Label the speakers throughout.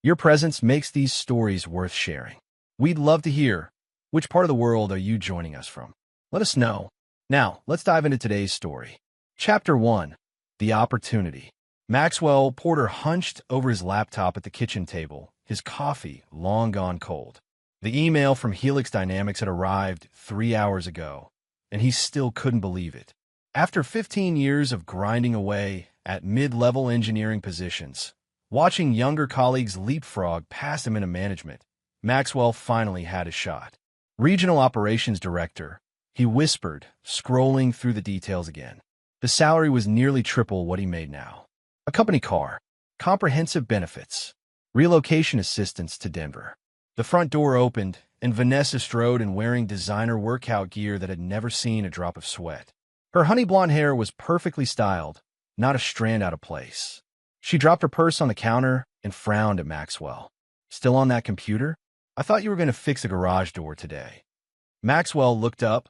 Speaker 1: Your presence makes these stories worth sharing. We'd love to hear, which part of the world are you joining us from? Let us know. Now, let's dive into today's story. Chapter 1. The Opportunity. Maxwell Porter hunched over his laptop at the kitchen table, his coffee long gone cold. The email from Helix Dynamics had arrived 3 hours ago, and he still couldn't believe it. After 15 years of grinding away at mid-level engineering positions, watching younger colleagues leapfrog past him into management, Maxwell finally had a shot. Regional Operations Director, he whispered, scrolling through the details again. The salary was nearly triple what he made now. A company car, comprehensive benefits, relocation assistance to Denver. The front door opened, and Vanessa strode in wearing designer workout gear that had never seen a drop of sweat. Her honey blonde hair was perfectly styled, not a strand out of place. She dropped her purse on the counter and frowned at Maxwell. Still on that computer? I thought you were going to fix a garage door today. Maxwell looked up,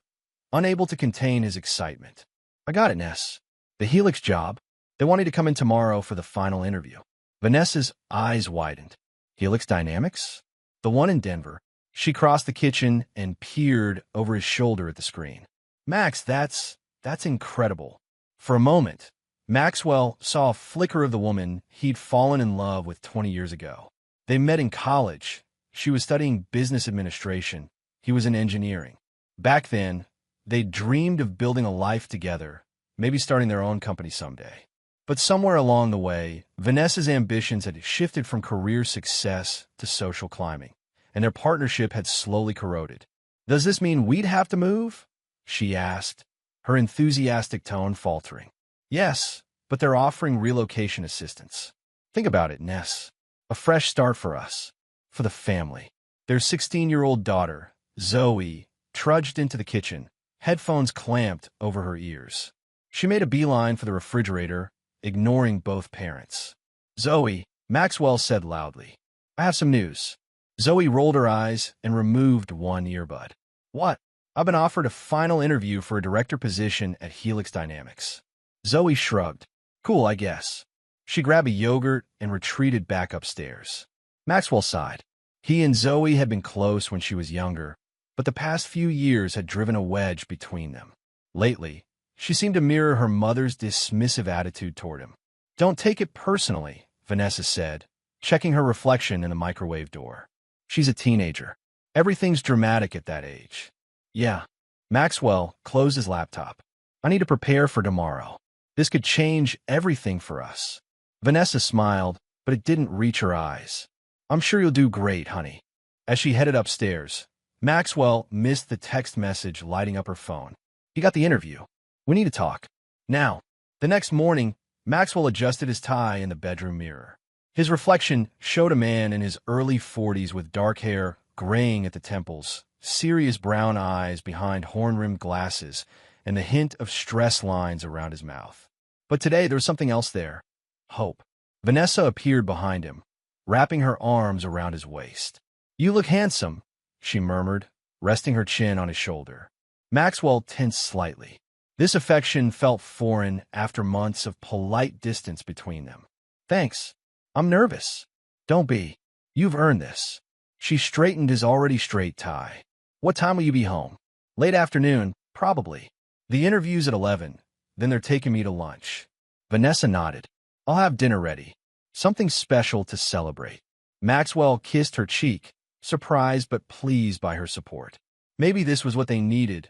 Speaker 1: unable to contain his excitement. I got it, Ness. The Helix job. They want you to come in tomorrow for the final interview. Vanessa's eyes widened. Helix Dynamics? The one in Denver. She crossed the kitchen and peered over his shoulder at the screen. Max, that's incredible. For a moment, Maxwell saw a flicker of the woman he'd fallen in love with 20 years ago. They met in college. She was studying business administration. He was in engineering. Back then, they dreamed of building a life together, maybe starting their own company someday. But somewhere along the way, Vanessa's ambitions had shifted from career success to social climbing, and their partnership had slowly corroded. Does this mean we'd have to move? She asked, her enthusiastic tone faltering. Yes, but they're offering relocation assistance. Think about it, Ness. A fresh start for us, for the family. Their 16-year-old daughter, Zoe, trudged into the kitchen, headphones clamped over her ears. She made a beeline for the refrigerator, ignoring both parents. Zoe, Maxwell said loudly. I have some news. Zoe rolled her eyes and removed one earbud. What? I've been offered a final interview for a director position at Helix Dynamics. Zoe shrugged. Cool, I guess. She grabbed a yogurt and retreated back upstairs. Maxwell sighed. He and Zoe had been close when she was younger, but the past few years had driven a wedge between them. Lately, she seemed to mirror her mother's dismissive attitude toward him. Don't take it personally, Vanessa said, checking her reflection in the microwave door. She's a teenager. Everything's dramatic at that age. Yeah. Maxwell closed his laptop. I need to prepare for tomorrow. This could change everything for us. Vanessa smiled, but it didn't reach her eyes. I'm sure you'll do great, honey. As she headed upstairs, Maxwell missed the text message lighting up her phone. He got the interview. We need to talk. Now. The next morning, Maxwell adjusted his tie in the bedroom mirror. His reflection showed a man in his early 40s with dark hair graying at the temples, serious brown eyes behind horn-rimmed glasses, and the hint of stress lines around his mouth. But today there was something else there. Hope. Vanessa appeared behind him, wrapping her arms around his waist. You look handsome, she murmured, resting her chin on his shoulder. Maxwell tensed slightly. This affection felt foreign after months of polite distance between them. Thanks. I'm nervous. Don't be. You've earned this. She straightened his already straight tie. What time will you be home? Late afternoon, probably. The interview's at 11. Then they're taking me to lunch. Vanessa nodded. I'll have dinner ready. Something special to celebrate. Maxwell kissed her cheek, surprised but pleased by her support. Maybe this was what they needed.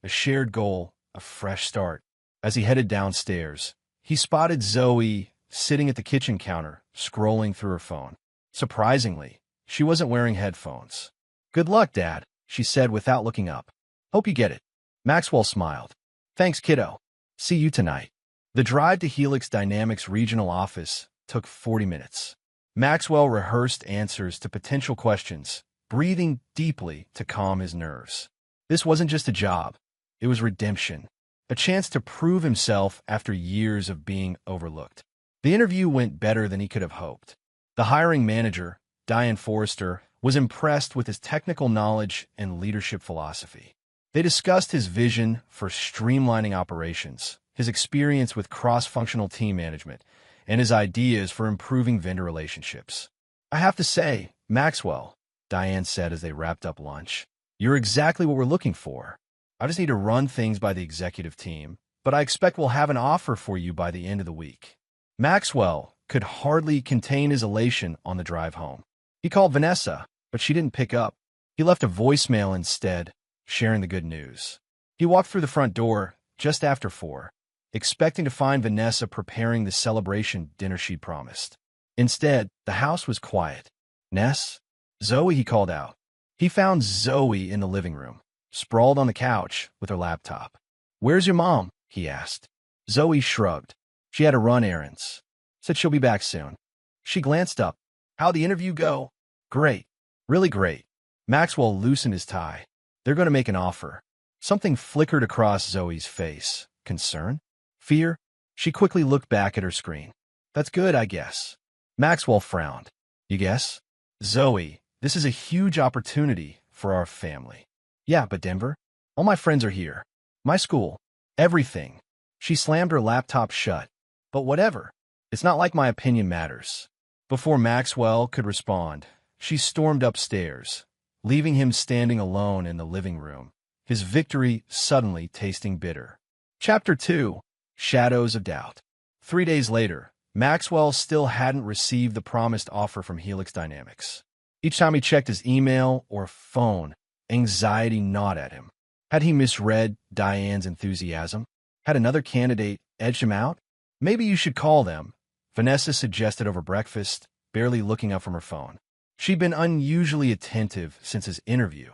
Speaker 1: A shared goal, a fresh start. As he headed downstairs, he spotted Zoe sitting at the kitchen counter, scrolling through her phone. Surprisingly, she wasn't wearing headphones. Good luck, Dad, she said without looking up. Hope you get it. Maxwell smiled. Thanks, kiddo. See you tonight. The drive to Helix Dynamics regional office took 40 minutes. Maxwell rehearsed answers to potential questions, breathing deeply to calm his nerves. This wasn't just a job. It was redemption, a chance to prove himself after years of being overlooked. The interview went better than he could have hoped. The hiring manager, Diane Forrester, was impressed with his technical knowledge and leadership philosophy. They discussed his vision for streamlining operations, his experience with cross-functional team management, and his ideas for improving vendor relationships. I have to say, Maxwell, Diane said as they wrapped up lunch, you're exactly what we're looking for. I just need to run things by the executive team, but I expect we'll have an offer for you by the end of the week. Maxwell could hardly contain his elation on the drive home. He called Vanessa, but she didn't pick up. He left a voicemail instead, sharing the good news. He walked through the front door just after 4, expecting to find Vanessa preparing the celebration dinner she'd promised. Instead, the house was quiet. Ness? Zoe, he called out. He found Zoe in the living room, sprawled on the couch with her laptop. Where's your mom? He asked. Zoe shrugged. She had to run errands. Said she'll be back soon. She glanced up. How'd the interview go? Great. Really great. Maxwell loosened his tie. They're going to make an offer. Something flickered across Zoe's face. Concern? Fear? She quickly looked back at her screen. That's good, I guess. Maxwell frowned. You guess? Zoe, this is a huge opportunity for our family. Yeah, but Denver? All my friends are here. My school. Everything. She slammed her laptop shut. But whatever. It's not like my opinion matters. Before Maxwell could respond, she stormed upstairs, leaving him standing alone in the living room, his victory suddenly tasting bitter. Chapter 2. Shadows of Doubt. 3 days later, Maxwell still hadn't received the promised offer from Helix Dynamics. Each time he checked his email or phone, anxiety gnawed at him. Had he misread Diane's enthusiasm? Had another candidate edged him out? Maybe you should call them, Vanessa suggested over breakfast, barely looking up from her phone. She'd been unusually attentive since his interview,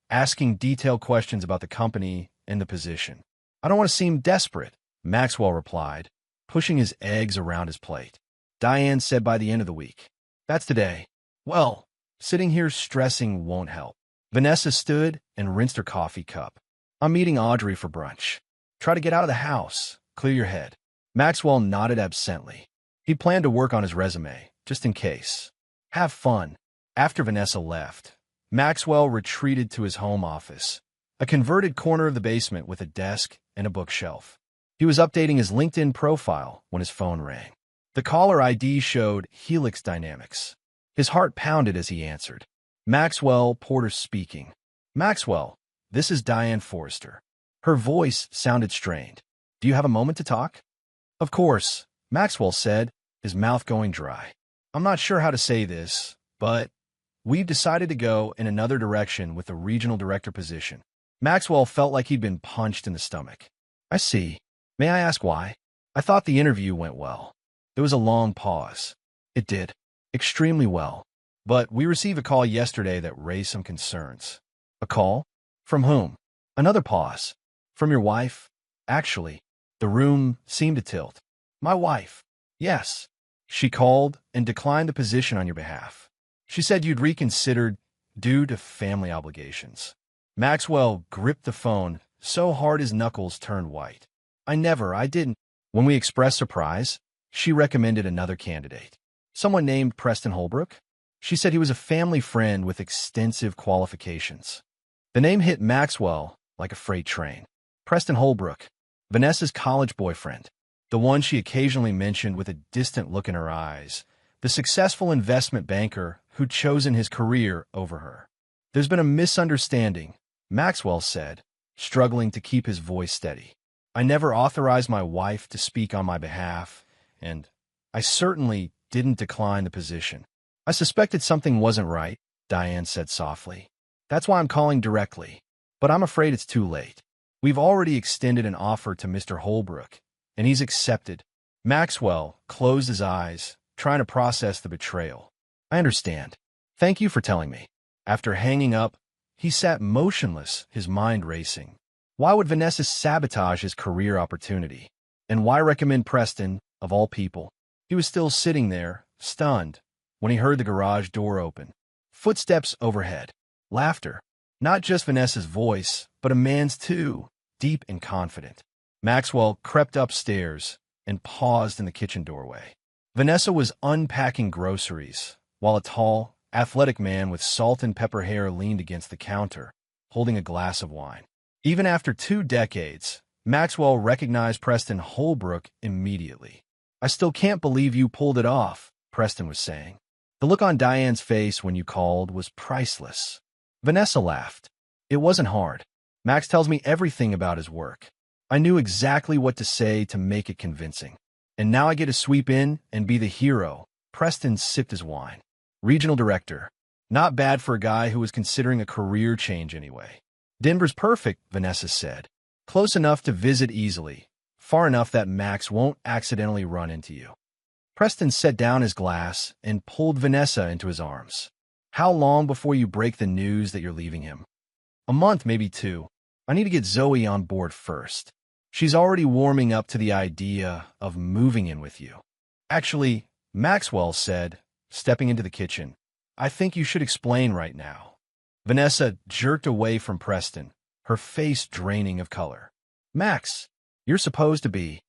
Speaker 1: asking detailed questions about the company and the position. I don't want to seem desperate, Maxwell replied, pushing his eggs around his plate. Diane said by the end of the week. That's today. Well, sitting here stressing won't help. Vanessa stood and rinsed her coffee cup. I'm meeting Audrey for brunch. Try to get out of the house. Clear your head. Maxwell nodded absently. He planned to work on his resume, just in case. Have fun. After Vanessa left, Maxwell retreated to his home office, a converted corner of the basement with a desk and a bookshelf. He was updating his LinkedIn profile when his phone rang. The caller ID showed Helix Dynamics. His heart pounded as he answered. Maxwell Porter speaking. Maxwell, this is Diane Forrester. Her voice sounded strained. Do you have a moment to talk? Of course, Maxwell said, his mouth going dry. I'm not sure how to say this, but we've decided to go in another direction with the regional director position. Maxwell felt like he'd been punched in the stomach. I see. May I ask why? I thought the interview went well. There was a long pause. It did. Extremely well. But we received a call yesterday that raised some concerns. A call? From whom? Another pause. From your wife? Actually, the room seemed to tilt. My wife. Yes. She called and declined the position on your behalf. She said you'd reconsidered due to family obligations. Maxwell gripped the phone so hard his knuckles turned white. I didn't. When we expressed surprise, she recommended another candidate. Someone named Preston Holbrook. She said he was a family friend with extensive qualifications. The name hit Maxwell like a freight train. Preston Holbrook, Vanessa's college boyfriend, the one she occasionally mentioned with a distant look in her eyes, the successful investment banker who'd chosen his career over her. There's been a misunderstanding, Maxwell said, struggling to keep his voice steady. I never authorized my wife to speak on my behalf, and I certainly didn't decline the position. I suspected something wasn't right, Diane said softly. That's why I'm calling directly, but I'm afraid it's too late. We've already extended an offer to Mr. Holbrook, and he's accepted. Maxwell closed his eyes, trying to process the betrayal. I understand. Thank you for telling me. After hanging up, he sat motionless, his mind racing. Why would Vanessa sabotage his career opportunity? And why recommend Preston, of all people? He was still sitting there, stunned, when he heard the garage door open. Footsteps overhead. Laughter. Not just Vanessa's voice, but a man's too, deep and confident. Maxwell crept upstairs and paused in the kitchen doorway. Vanessa was unpacking groceries, while a tall, athletic man with salt and pepper hair leaned against the counter, holding a glass of wine. Even after 2 decades, Maxwell recognized Preston Holbrook immediately. I still can't believe you pulled it off, Preston was saying. The look on Diane's face when you called was priceless. Vanessa laughed. It wasn't hard. Max tells me everything about his work. I knew exactly what to say to make it convincing. And now I get to sweep in and be the hero. Preston sipped his wine. Regional director. Not bad for a guy who was considering a career change anyway. Denver's perfect, Vanessa said. Close enough to visit easily. Far enough that Max won't accidentally run into you. Preston set down his glass and pulled Vanessa into his arms. How long before you break the news that you're leaving him? A month, maybe 2. I need to get Zoe on board first. She's already warming up to the idea of moving in with you. Actually, Maxwell said, stepping into the kitchen, I think you should explain right now. Vanessa jerked away from Preston, her face draining of color. Max, you're supposed to be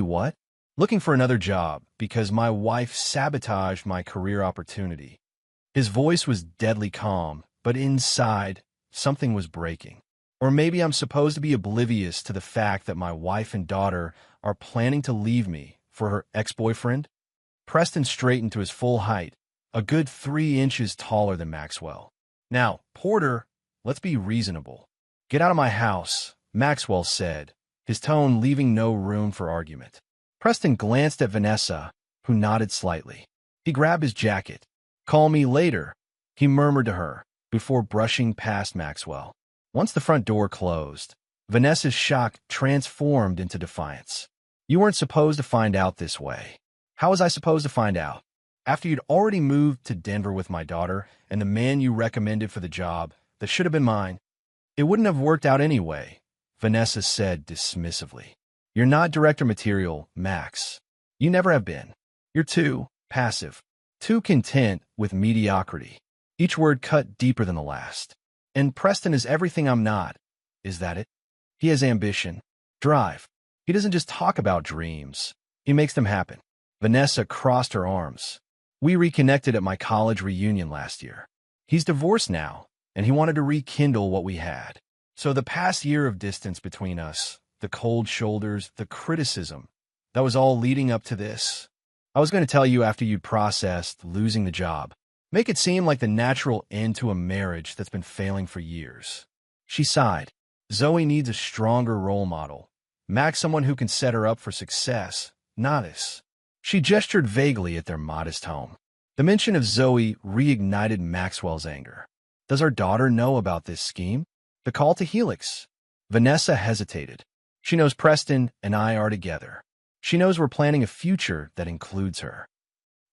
Speaker 1: what? Looking for another job because my wife sabotaged my career opportunity. His voice was deadly calm, but inside, something was breaking. Or maybe I'm supposed to be oblivious to the fact that my wife and daughter are planning to leave me for her ex-boyfriend? Preston straightened to his full height, a good 3 inches taller than Maxwell. Now, Porter, let's be reasonable. Get out of my house, Maxwell said, his tone leaving no room for argument. Preston glanced at Vanessa, who nodded slightly. He grabbed his jacket. Call me later, he murmured to her, before brushing past Maxwell. Once the front door closed, Vanessa's shock transformed into defiance. You weren't supposed to find out this way. How was I supposed to find out? After you'd already moved to Denver with my daughter and the man you recommended for the job that should have been mine? It wouldn't have worked out anyway, Vanessa said dismissively. You're not director material, Max. You never have been. You're too passive, too content with mediocrity. Each word cut deeper than the last. And Preston is everything I'm not. Is that it? He has ambition, drive. He doesn't just talk about dreams. He makes them happen. Vanessa crossed her arms. We reconnected at my college reunion last year. He's divorced now, and he wanted to rekindle what we had. So the past year of distance between us, the cold shoulders, the criticism, that was all leading up to this. I was going to tell you after you'd processed losing the job. Make it seem like the natural end to a marriage that's been failing for years. She sighed. Zoe needs a stronger role model. Max, someone who can set her up for success, not us. She gestured vaguely at their modest home. The mention of Zoe reignited Maxwell's anger. Does our daughter know about this scheme? The call to Helix? Vanessa hesitated. She knows Preston and I are together. She knows we're planning a future that includes her.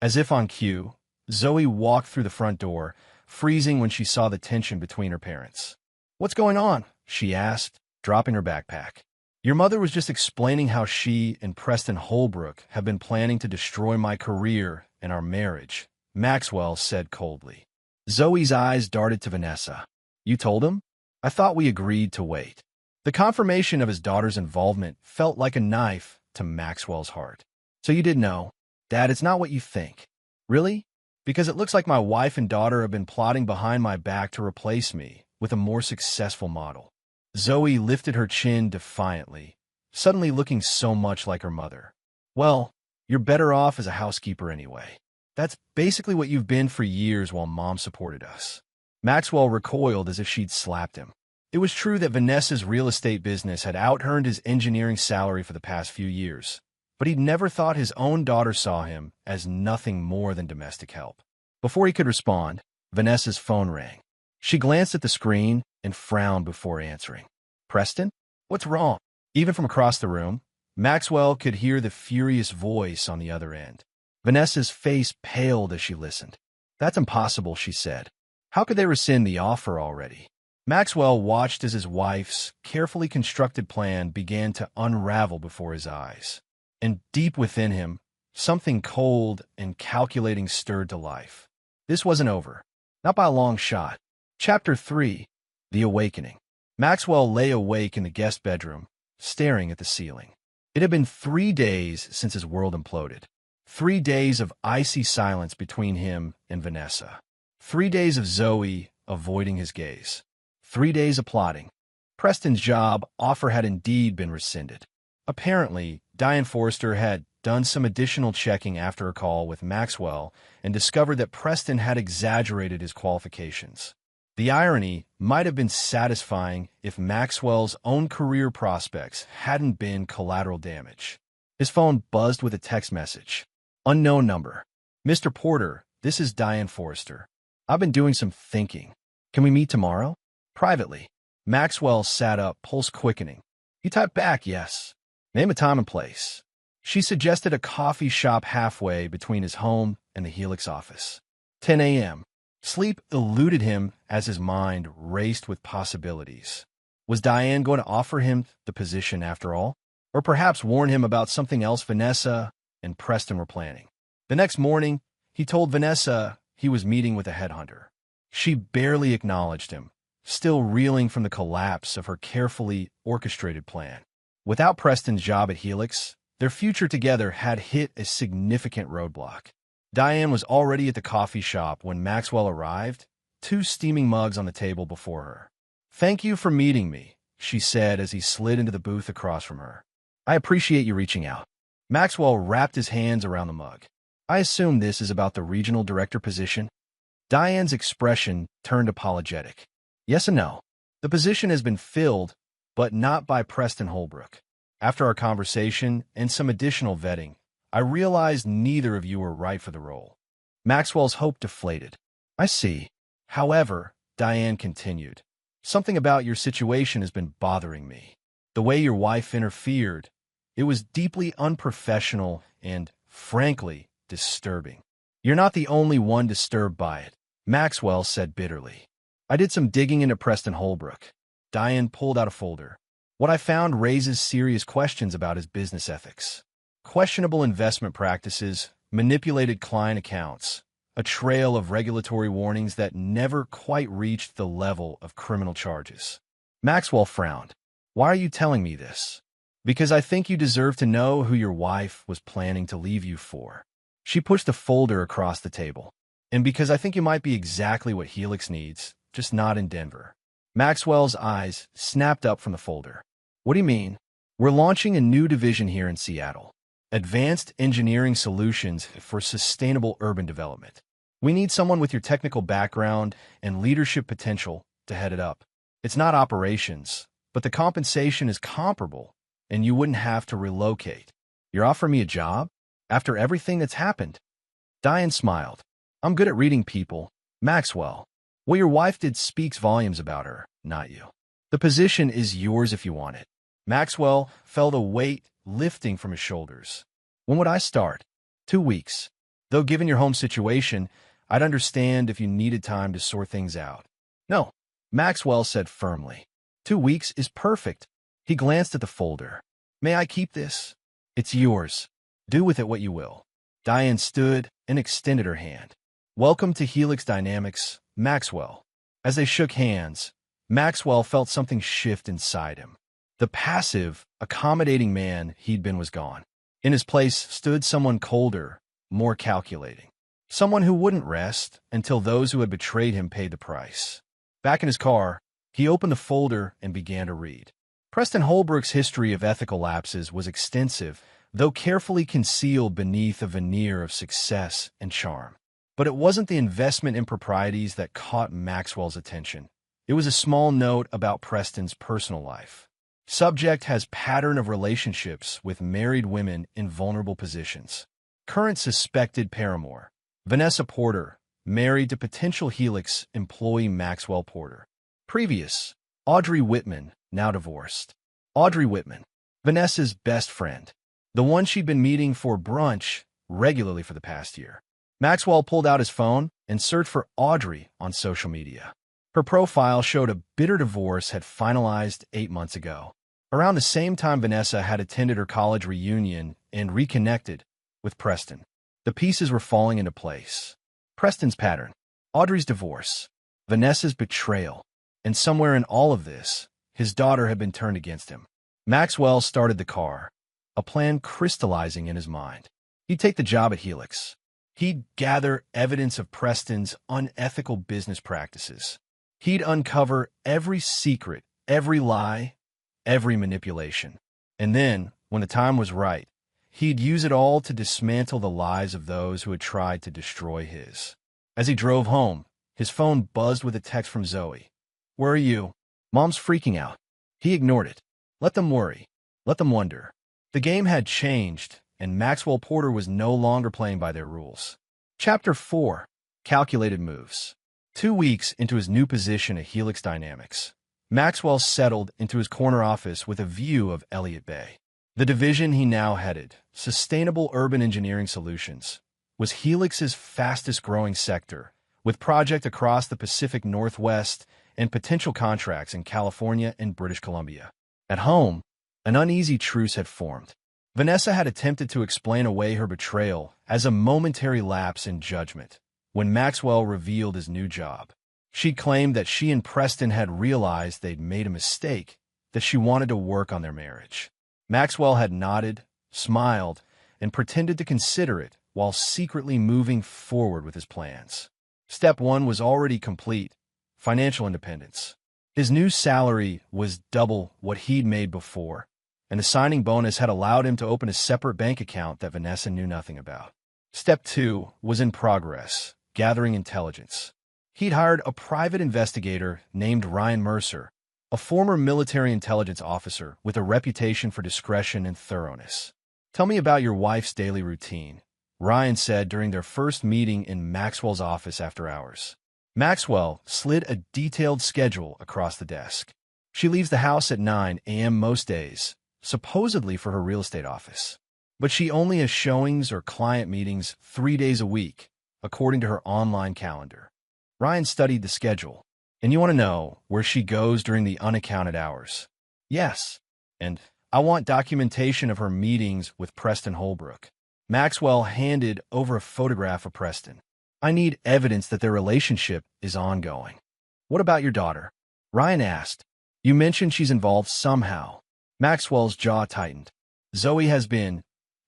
Speaker 1: As if on cue, Zoe walked through the front door, freezing when she saw the tension between her parents. What's going on? She asked, dropping her backpack. Your mother was just explaining how she and Preston Holbrook have been planning to destroy my career and our marriage, Maxwell said coldly. Zoe's eyes darted to Vanessa. You told him? I thought we agreed to wait. The confirmation of his daughter's involvement felt like a knife to Maxwell's heart. So you did know. Dad, it's not what you think. Really? Because it looks like my wife and daughter have been plotting behind my back to replace me with a more successful model. Zoe lifted her chin defiantly, suddenly looking so much like her mother. Well, you're better off as a housekeeper anyway. That's basically what you've been for years while Mom supported us. Maxwell recoiled as if she'd slapped him. It was true that Vanessa's real estate business had out-earned his engineering salary for the past few years, but he'd never thought his own daughter saw him as nothing more than domestic help. Before he could respond, Vanessa's phone rang. She glanced at the screen and frowned before answering. Preston? What's wrong? Even from across the room, Maxwell could hear the furious voice on the other end. Vanessa's face paled as she listened. That's impossible, she said. How could they rescind the offer already? Maxwell watched as his wife's carefully constructed plan began to unravel before his eyes. And deep within him, something cold and calculating stirred to life. This wasn't over. Not by a long shot. Chapter 3, The Awakening. Maxwell lay awake in the guest bedroom, staring at the ceiling. It had been 3 days since his world imploded. 3 days of icy silence between him and Vanessa. 3 days of Zoe avoiding his gaze. 3 days of plotting. Preston's job offer had indeed been rescinded. Apparently, Diane Forrester had done some additional checking after a call with Maxwell and discovered that Preston had exaggerated his qualifications. The irony might have been satisfying if Maxwell's own career prospects hadn't been collateral damage. His phone buzzed with a text message. Unknown number. Mr. Porter, this is Diane Forrester. I've been doing some thinking. Can we meet tomorrow? Privately. Maxwell sat up, pulse quickening. He typed back, yes. Name a time and place. She suggested a coffee shop halfway between his home and the Helix office. 10 a.m. Sleep eluded him as his mind raced with possibilities. Was Diane going to offer him the position after all? Or perhaps warn him about something else Vanessa and Preston were planning? The next morning, he told Vanessa he was meeting with a headhunter. She barely acknowledged him, still reeling from the collapse of her carefully orchestrated plan. Without Preston's job at Helix, their future together had hit a significant roadblock. Diane was already at the coffee shop when Maxwell arrived, 2 steaming mugs on the table before her. "Thank you for meeting me," she said as he slid into the booth across from her. "I appreciate you reaching out." Maxwell wrapped his hands around the mug. "I assume this is about the regional director position?" Diane's expression turned apologetic. "Yes and no. The position has been filled, but not by Preston Holbrook. After our conversation and some additional vetting, I realized neither of you were right for the role." Maxwell's hope deflated. "I see. However," Diane continued, "something about your situation has been bothering me. The way your wife interfered, it was deeply unprofessional and, frankly, disturbing." "You're not the only one disturbed by it," Maxwell said bitterly. "I did some digging into Preston Holbrook." Diane pulled out a folder. "What I found raises serious questions about his business ethics. Questionable investment practices, manipulated client accounts, a trail of regulatory warnings that never quite reached the level of criminal charges." Maxwell frowned. "Why are you telling me this?" "Because I think you deserve to know who your wife was planning to leave you for." She pushed the folder across the table. "And because I think you might be exactly what Helix needs, just not in Denver." Maxwell's eyes snapped up from the folder. "What do you mean?" "We're launching a new division here in Seattle. Advanced Engineering Solutions for Sustainable Urban Development. We need someone with your technical background and leadership potential to head it up. It's not operations, but the compensation is comparable, and you wouldn't have to relocate." "You're offering me a job? After everything that's happened?" Diane smiled. "I'm good at reading people, Maxwell. What your wife did speaks volumes about her, not you. The position is yours if you want it." Maxwell felt a weight lifting from his shoulders. "When would I start?" 2 weeks. Though given your home situation, I'd understand if you needed time to sort things out." "No," Maxwell said firmly. 2 weeks is perfect." He glanced at the folder. "May I keep this?" "It's yours. Do with it what you will." Diane stood and extended her hand. "Welcome to Helix Dynamics, Maxwell." As they shook hands, Maxwell felt something shift inside him. The passive, accommodating man he'd been was gone. In his place stood someone colder, more calculating. Someone who wouldn't rest until those who had betrayed him paid the price. Back in his car, he opened the folder and began to read. Preston Holbrook's history of ethical lapses was extensive, though carefully concealed beneath a veneer of success and charm. But it wasn't the investment improprieties that caught Maxwell's attention. It was a small note about Preston's personal life. Subject has pattern of relationships with married women in vulnerable positions. Current suspected paramour, Vanessa Porter, married to potential Helix employee Maxwell Porter. Previous, Audrey Whitman, now divorced. Audrey Whitman, Vanessa's best friend. The one she'd been meeting for brunch regularly for the past year. Maxwell pulled out his phone and searched for Audrey on social media. Her profile showed a bitter divorce had finalized 8 months ago. Around the same time Vanessa had attended her college reunion and reconnected with Preston. The pieces were falling into place. Preston's pattern, Audrey's divorce, Vanessa's betrayal, and somewhere in all of this, his daughter had been turned against him. Maxwell started the car, a plan crystallizing in his mind. He'd take the job at Helix. He'd gather evidence of Preston's unethical business practices. He'd uncover every secret, every lie, every manipulation. And then, when the time was right, he'd use it all to dismantle the lives of those who had tried to destroy his. As he drove home, his phone buzzed with a text from Zoe. "Where are you? Mom's freaking out." He ignored it. Let them worry. Let them wonder. The game had changed, and Maxwell Porter was no longer playing by their rules. Chapter 4. Calculated Moves. 2 weeks into his new position at Helix Dynamics, Maxwell settled into his corner office with a view of Elliott Bay. The division he now headed, Sustainable Urban Engineering Solutions, was Helix's fastest-growing sector, with projects across the Pacific Northwest and potential contracts in California and British Columbia. At home, an uneasy truce had formed. Vanessa had attempted to explain away her betrayal as a momentary lapse in judgment when Maxwell revealed his new job. She claimed that she and Preston had realized they'd made a mistake, that she wanted to work on their marriage. Maxwell had nodded, smiled, and pretended to consider it while secretly moving forward with his plans. Step 1 was already complete: financial independence. His new salary was double what he'd made before, and the signing bonus had allowed him to open a separate bank account that Vanessa knew nothing about. Step 2 was in progress: gathering intelligence. He'd hired a private investigator named Ryan Mercer, a former military intelligence officer with a reputation for discretion and thoroughness. "Tell me about your wife's daily routine," Ryan said during their first meeting in Maxwell's office after hours. Maxwell slid a detailed schedule across the desk. "She leaves the house at 9 a.m. most days, supposedly for her real estate office. But she only has showings or client meetings 3 days a week, according to her online calendar." Ryan studied the schedule. "And you want to know where she goes during the unaccounted hours?" "Yes. And I want documentation of her meetings with Preston Holbrook." Maxwell handed over a photograph of Preston. "I need evidence that their relationship is ongoing." "What about your daughter?" Ryan asked. "You mentioned she's involved somehow." Maxwell's jaw tightened. "Zoe has been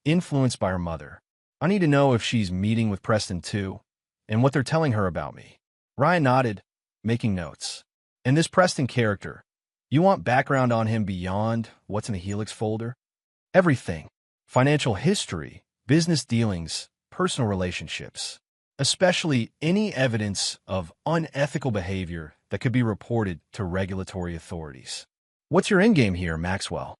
Speaker 1: influenced by her mother. I need to know if she's meeting with Preston too, and what they're telling her about me." Ryan nodded, making notes. "And this Preston character, you want background on him beyond what's in the Helix folder?" "Everything. Financial history, business dealings, personal relationships. Especially any evidence of unethical behavior that could be reported to regulatory authorities." "What's your endgame here, Maxwell?"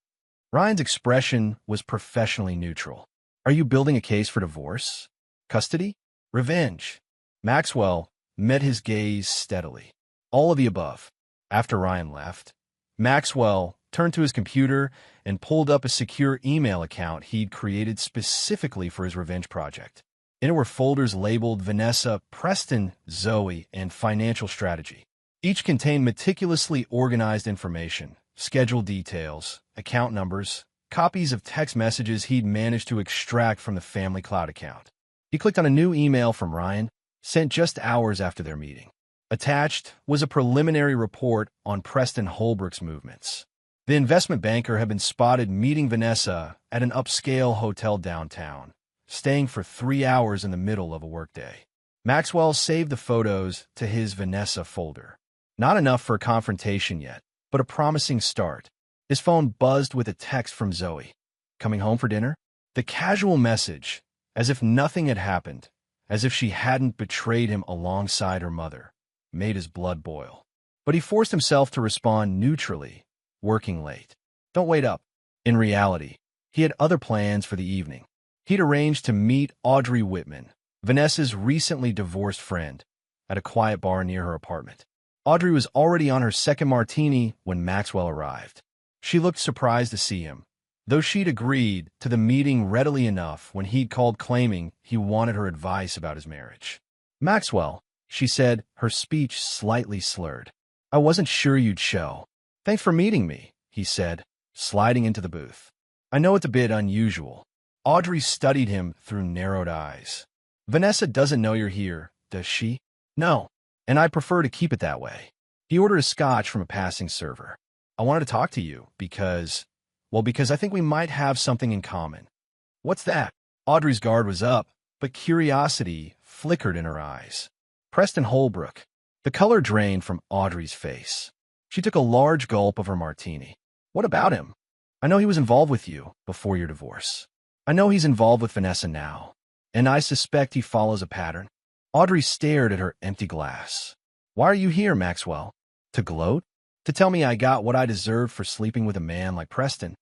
Speaker 1: Ryan's expression was professionally neutral. "Are you building a case for divorce? Custody? Revenge?" Maxwell met his gaze steadily. "All of the above." After Ryan left, Maxwell turned to his computer and pulled up a secure email account he'd created specifically for his revenge project. In it were folders labeled Vanessa, Preston, Zoe, and Financial Strategy. Each contained meticulously organized information, schedule details, account numbers, copies of text messages he'd managed to extract from the family cloud account. He clicked on a new email from Ryan, sent just hours after their meeting. Attached was a preliminary report on Preston Holbrook's movements. The investment banker had been spotted meeting Vanessa at an upscale hotel downtown, staying for 3 hours in the middle of a workday. Maxwell saved the photos to his Vanessa folder. Not enough for a confrontation yet, but a promising start. His phone buzzed with a text from Zoe. "Coming home for dinner?" The casual message, as if nothing had happened, as if she hadn't betrayed him alongside her mother, made his blood boil. But he forced himself to respond neutrally, "Working late." "Don't wait up." In reality, he had other plans for the evening. He'd arranged to meet Audrey Whitman, Vanessa's recently divorced friend, at a quiet bar near her apartment. Audrey was already on her second martini when Maxwell arrived. She looked surprised to see him, though she'd agreed to the meeting readily enough when he'd called claiming he wanted her advice about his marriage. "Maxwell," she said, her speech slightly slurred. "I wasn't sure you'd show." "Thanks for meeting me," he said, sliding into the booth. "I know it's a bit unusual." Audrey studied him through narrowed eyes. "Vanessa doesn't know you're here, does she?" "No, and I prefer to keep it that way." He ordered a scotch from a passing server. "I wanted to talk to you because I think we might have something in common." "What's that?" Audrey's guard was up, but curiosity flickered in her eyes. "Preston Holbrook." The color drained from Audrey's face. She took a large gulp of her martini. "What about him?" "I know he was involved with you before your divorce." I know he's involved with Vanessa now, and I suspect he follows a pattern. Audrey stared at her empty glass. Why are you here, Maxwell? To gloat? To tell me I got what I deserved for sleeping with a man like Preston?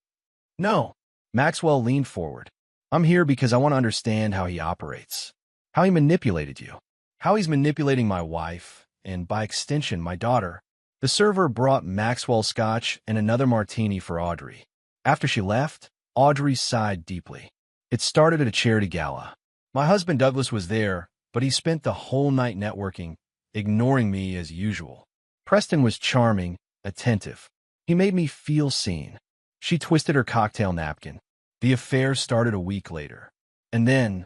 Speaker 1: No. Maxwell leaned forward. I'm here because I want to understand how he operates. How he manipulated you. How he's manipulating my wife, and by extension, my daughter. The server brought Maxwell scotch and another martini for Audrey. After she left, Audrey sighed deeply. It started at a charity gala. My husband Douglas was there, but he spent the whole night networking, ignoring me as usual. Preston was charming, attentive. He made me feel seen. She twisted her cocktail napkin. The affair started a week later. And then,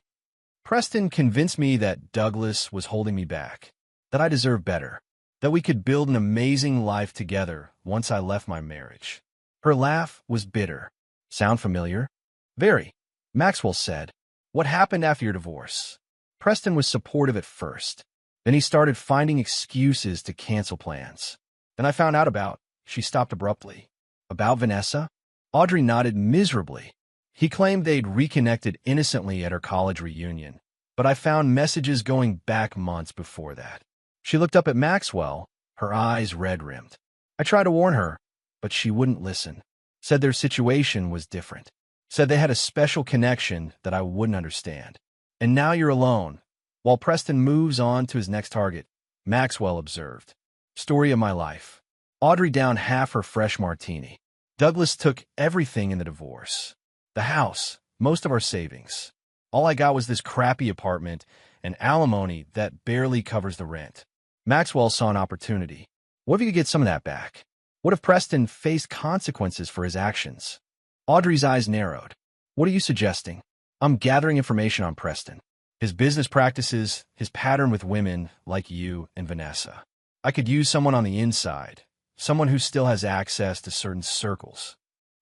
Speaker 1: Preston convinced me that Douglas was holding me back, that I deserved better, that we could build an amazing life together once I left my marriage. Her laugh was bitter. Sound familiar? Very. Maxwell said, What happened after your divorce? Preston was supportive at first. Then he started finding excuses to cancel plans. Then I found out about, she stopped abruptly. About Vanessa? Audrey nodded miserably. He claimed they'd reconnected innocently at her college reunion, but I found messages going back months before that. She looked up at Maxwell, her eyes red-rimmed. I tried to warn her, but she wouldn't listen. Said their situation was different. Said they had a special connection that I wouldn't understand. And now you're alone. While Preston moves on to his next target, Maxwell observed. Story of my life. Audrey downed half her fresh martini. Douglas took everything in the divorce. The house, most of our savings. All I got was this crappy apartment and alimony that barely covers the rent. Maxwell saw an opportunity. What if you could get some of that back? What if Preston faced consequences for his actions? Audrey's eyes narrowed. What are you suggesting? I'm gathering information on Preston. His business practices, his pattern with women like you and Vanessa. I could use someone on the inside, someone who still has access to certain circles.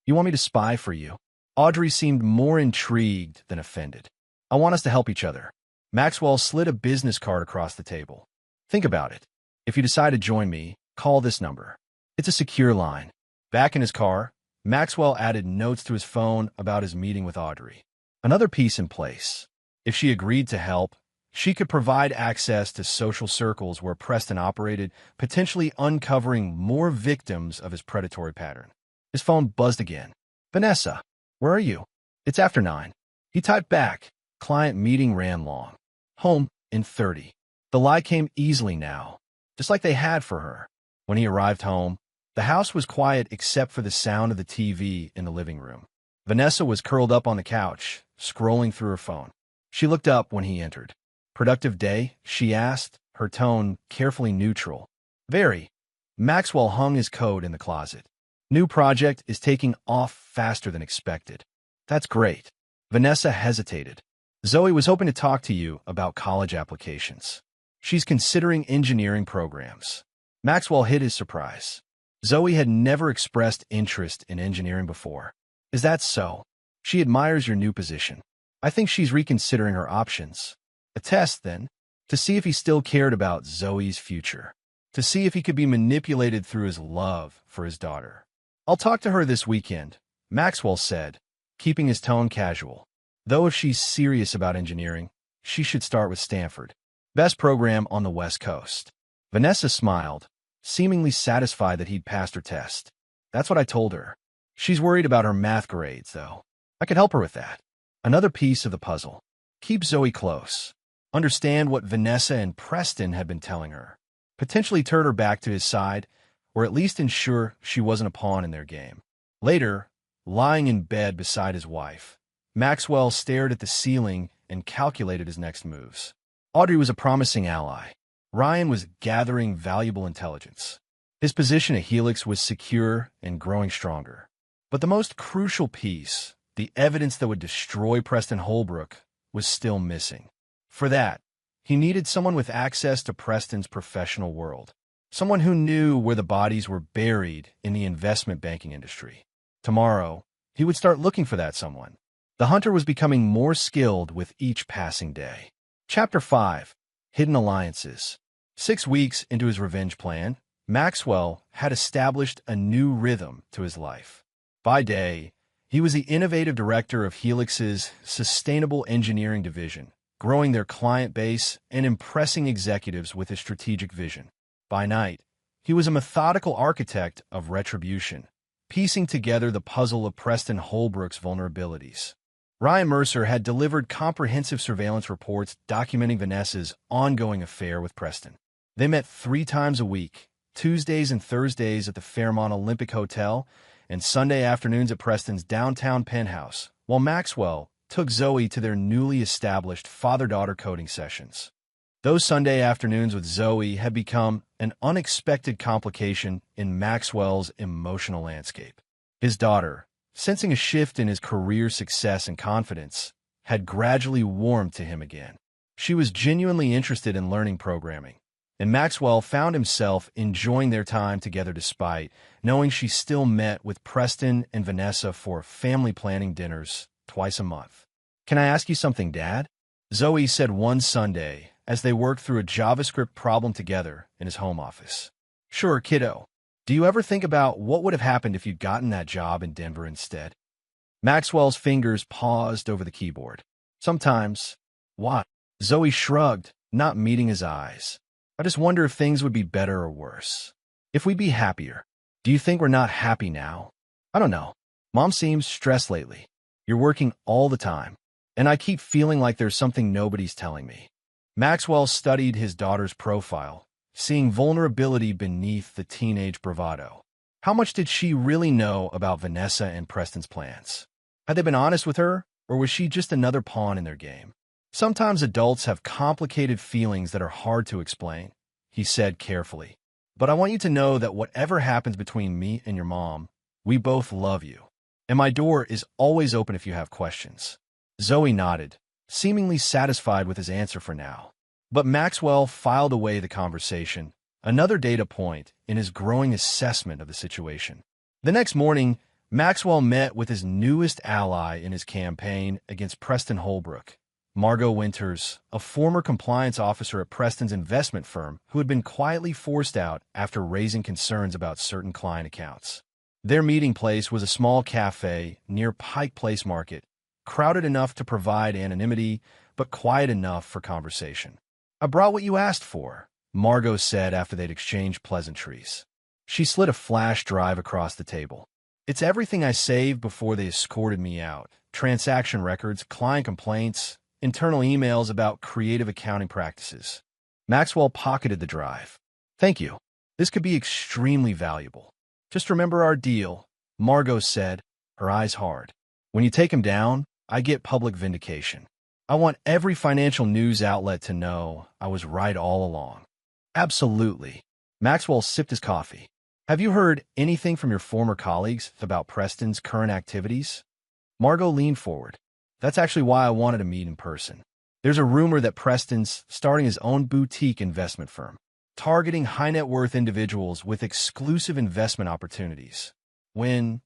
Speaker 1: You want me to spy for you? Audrey seemed more intrigued than offended. I want us to help each other. Maxwell slid a business card across the table. Think about it. If you decide to join me, call this number. It's a secure line. Back in his car, Maxwell added notes to his phone about his meeting with Audrey. Another piece in place. If she agreed to help, she could provide access to social circles where Preston operated, potentially uncovering more victims of his predatory pattern. His phone buzzed again. Vanessa, where are you? It's after 9. He typed back. Client meeting ran long. Home in 30. The lie came easily now, just like they had for her. When he arrived home, the house was quiet except for the sound of the TV in the living room. Vanessa was curled up on the couch, scrolling through her phone. She looked up when he entered. Productive day? She asked, her tone carefully neutral. Very. Maxwell hung his coat in the closet. New project is taking off faster than expected. That's great. Vanessa hesitated. Zoe was hoping to talk to you about college applications. She's considering engineering programs. Maxwell hid his surprise. Zoe had never expressed interest in engineering before. Is that so? She admires your new position. I think she's reconsidering her options. A test, then, to see if he still cared about Zoe's future. To see if he could be manipulated through his love for his daughter. I'll talk to her this weekend, Maxwell said, keeping his tone casual. Though if she's serious about engineering, she should start with Stanford. Best program on the West Coast. Vanessa smiled, seemingly satisfied that he'd passed her test. That's what I told her. She's worried about her math grades, though. I could help her with that. Another piece of the puzzle. Keep Zoe close. Understand what Vanessa and Preston had been telling her. Potentially turn her back to his side, or at least ensure she wasn't a pawn in their game. Later, lying in bed beside his wife, Maxwell stared at the ceiling and calculated his next moves. Audrey was a promising ally. Ryan was gathering valuable intelligence. His position at Helix was secure and growing stronger. But the most crucial piece, the evidence that would destroy Preston Holbrook, was still missing. For that, he needed someone with access to Preston's professional world. Someone who knew where the bodies were buried in the investment banking industry. Tomorrow, he would start looking for that someone. The hunter was becoming more skilled with each passing day. Chapter 5. Hidden Alliances. 6 weeks into his revenge plan, Maxwell had established a new rhythm to his life. By day, He was the innovative director of Helix's sustainable engineering division, growing their client base and impressing executives with his strategic vision. By night, he was a methodical architect of retribution, piecing together the puzzle of Preston Holbrook's vulnerabilities. Ryan Mercer had delivered comprehensive surveillance reports documenting Vanessa's ongoing affair with Preston. They met 3 times a week, Tuesdays and Thursdays at the Fairmont Olympic Hotel, and Sunday afternoons at Preston's downtown penthouse, while Maxwell took Zoe to their newly established father-daughter coding sessions. Those Sunday afternoons with Zoe had become an unexpected complication in Maxwell's emotional landscape. His daughter, sensing a shift in his career success and confidence, had gradually warmed to him again. She was genuinely interested in learning programming, and Maxwell found himself enjoying their time together despite knowing she still met with Preston and Vanessa for family planning dinners twice a month. "Can I ask you something, Dad?" Zoe said one Sunday as they worked through a JavaScript problem together in his home office. "Sure, kiddo. Do you ever think about what would have happened if you'd gotten that job in Denver instead?" Maxwell's fingers paused over the keyboard. "Sometimes." "What?" Zoe shrugged, not meeting his eyes. "I just wonder if things would be better or worse. If we'd be happier. Do you think we're not happy now?" "I don't know. Mom seems stressed lately. You're working all the time, and I keep feeling like there's something nobody's telling me." Maxwell studied his daughter's profile, seeing vulnerability beneath the teenage bravado. How much did she really know about Vanessa and Preston's plans? Had they been honest with her, or was she just another pawn in their game? "Sometimes adults have complicated feelings that are hard to explain," he said carefully. "But I want you to know that whatever happens between me and your mom, we both love you. And my door is always open if you have questions." Zoe nodded, seemingly satisfied with his answer for now. But Maxwell filed away the conversation, another data point in his growing assessment of the situation. The next morning, Maxwell met with his newest ally in his campaign against Preston Holbrook, Margot Winters, a former compliance officer at Preston's investment firm who had been quietly forced out after raising concerns about certain client accounts. Their meeting place was a small cafe near Pike Place Market, crowded enough to provide anonymity, but quiet enough for conversation. "I brought what you asked for," Margot said after they'd exchanged pleasantries. She slid a flash drive across the table. "It's everything I saved before they escorted me out. Transaction records, client complaints, internal emails about creative accounting practices." Maxwell pocketed the drive. "Thank you. This could be extremely valuable. Just remember our deal," Margot said, her eyes hard. "When you take him down, I get public vindication. I want every financial news outlet to know I was right all along." "Absolutely." Maxwell sipped his coffee. "Have you heard anything from your former colleagues about Preston's current activities?" Margot leaned forward. "That's actually why I wanted to meet in person. There's a rumor that Preston's starting his own boutique investment firm, targeting high-net-worth individuals with exclusive investment opportunities. Within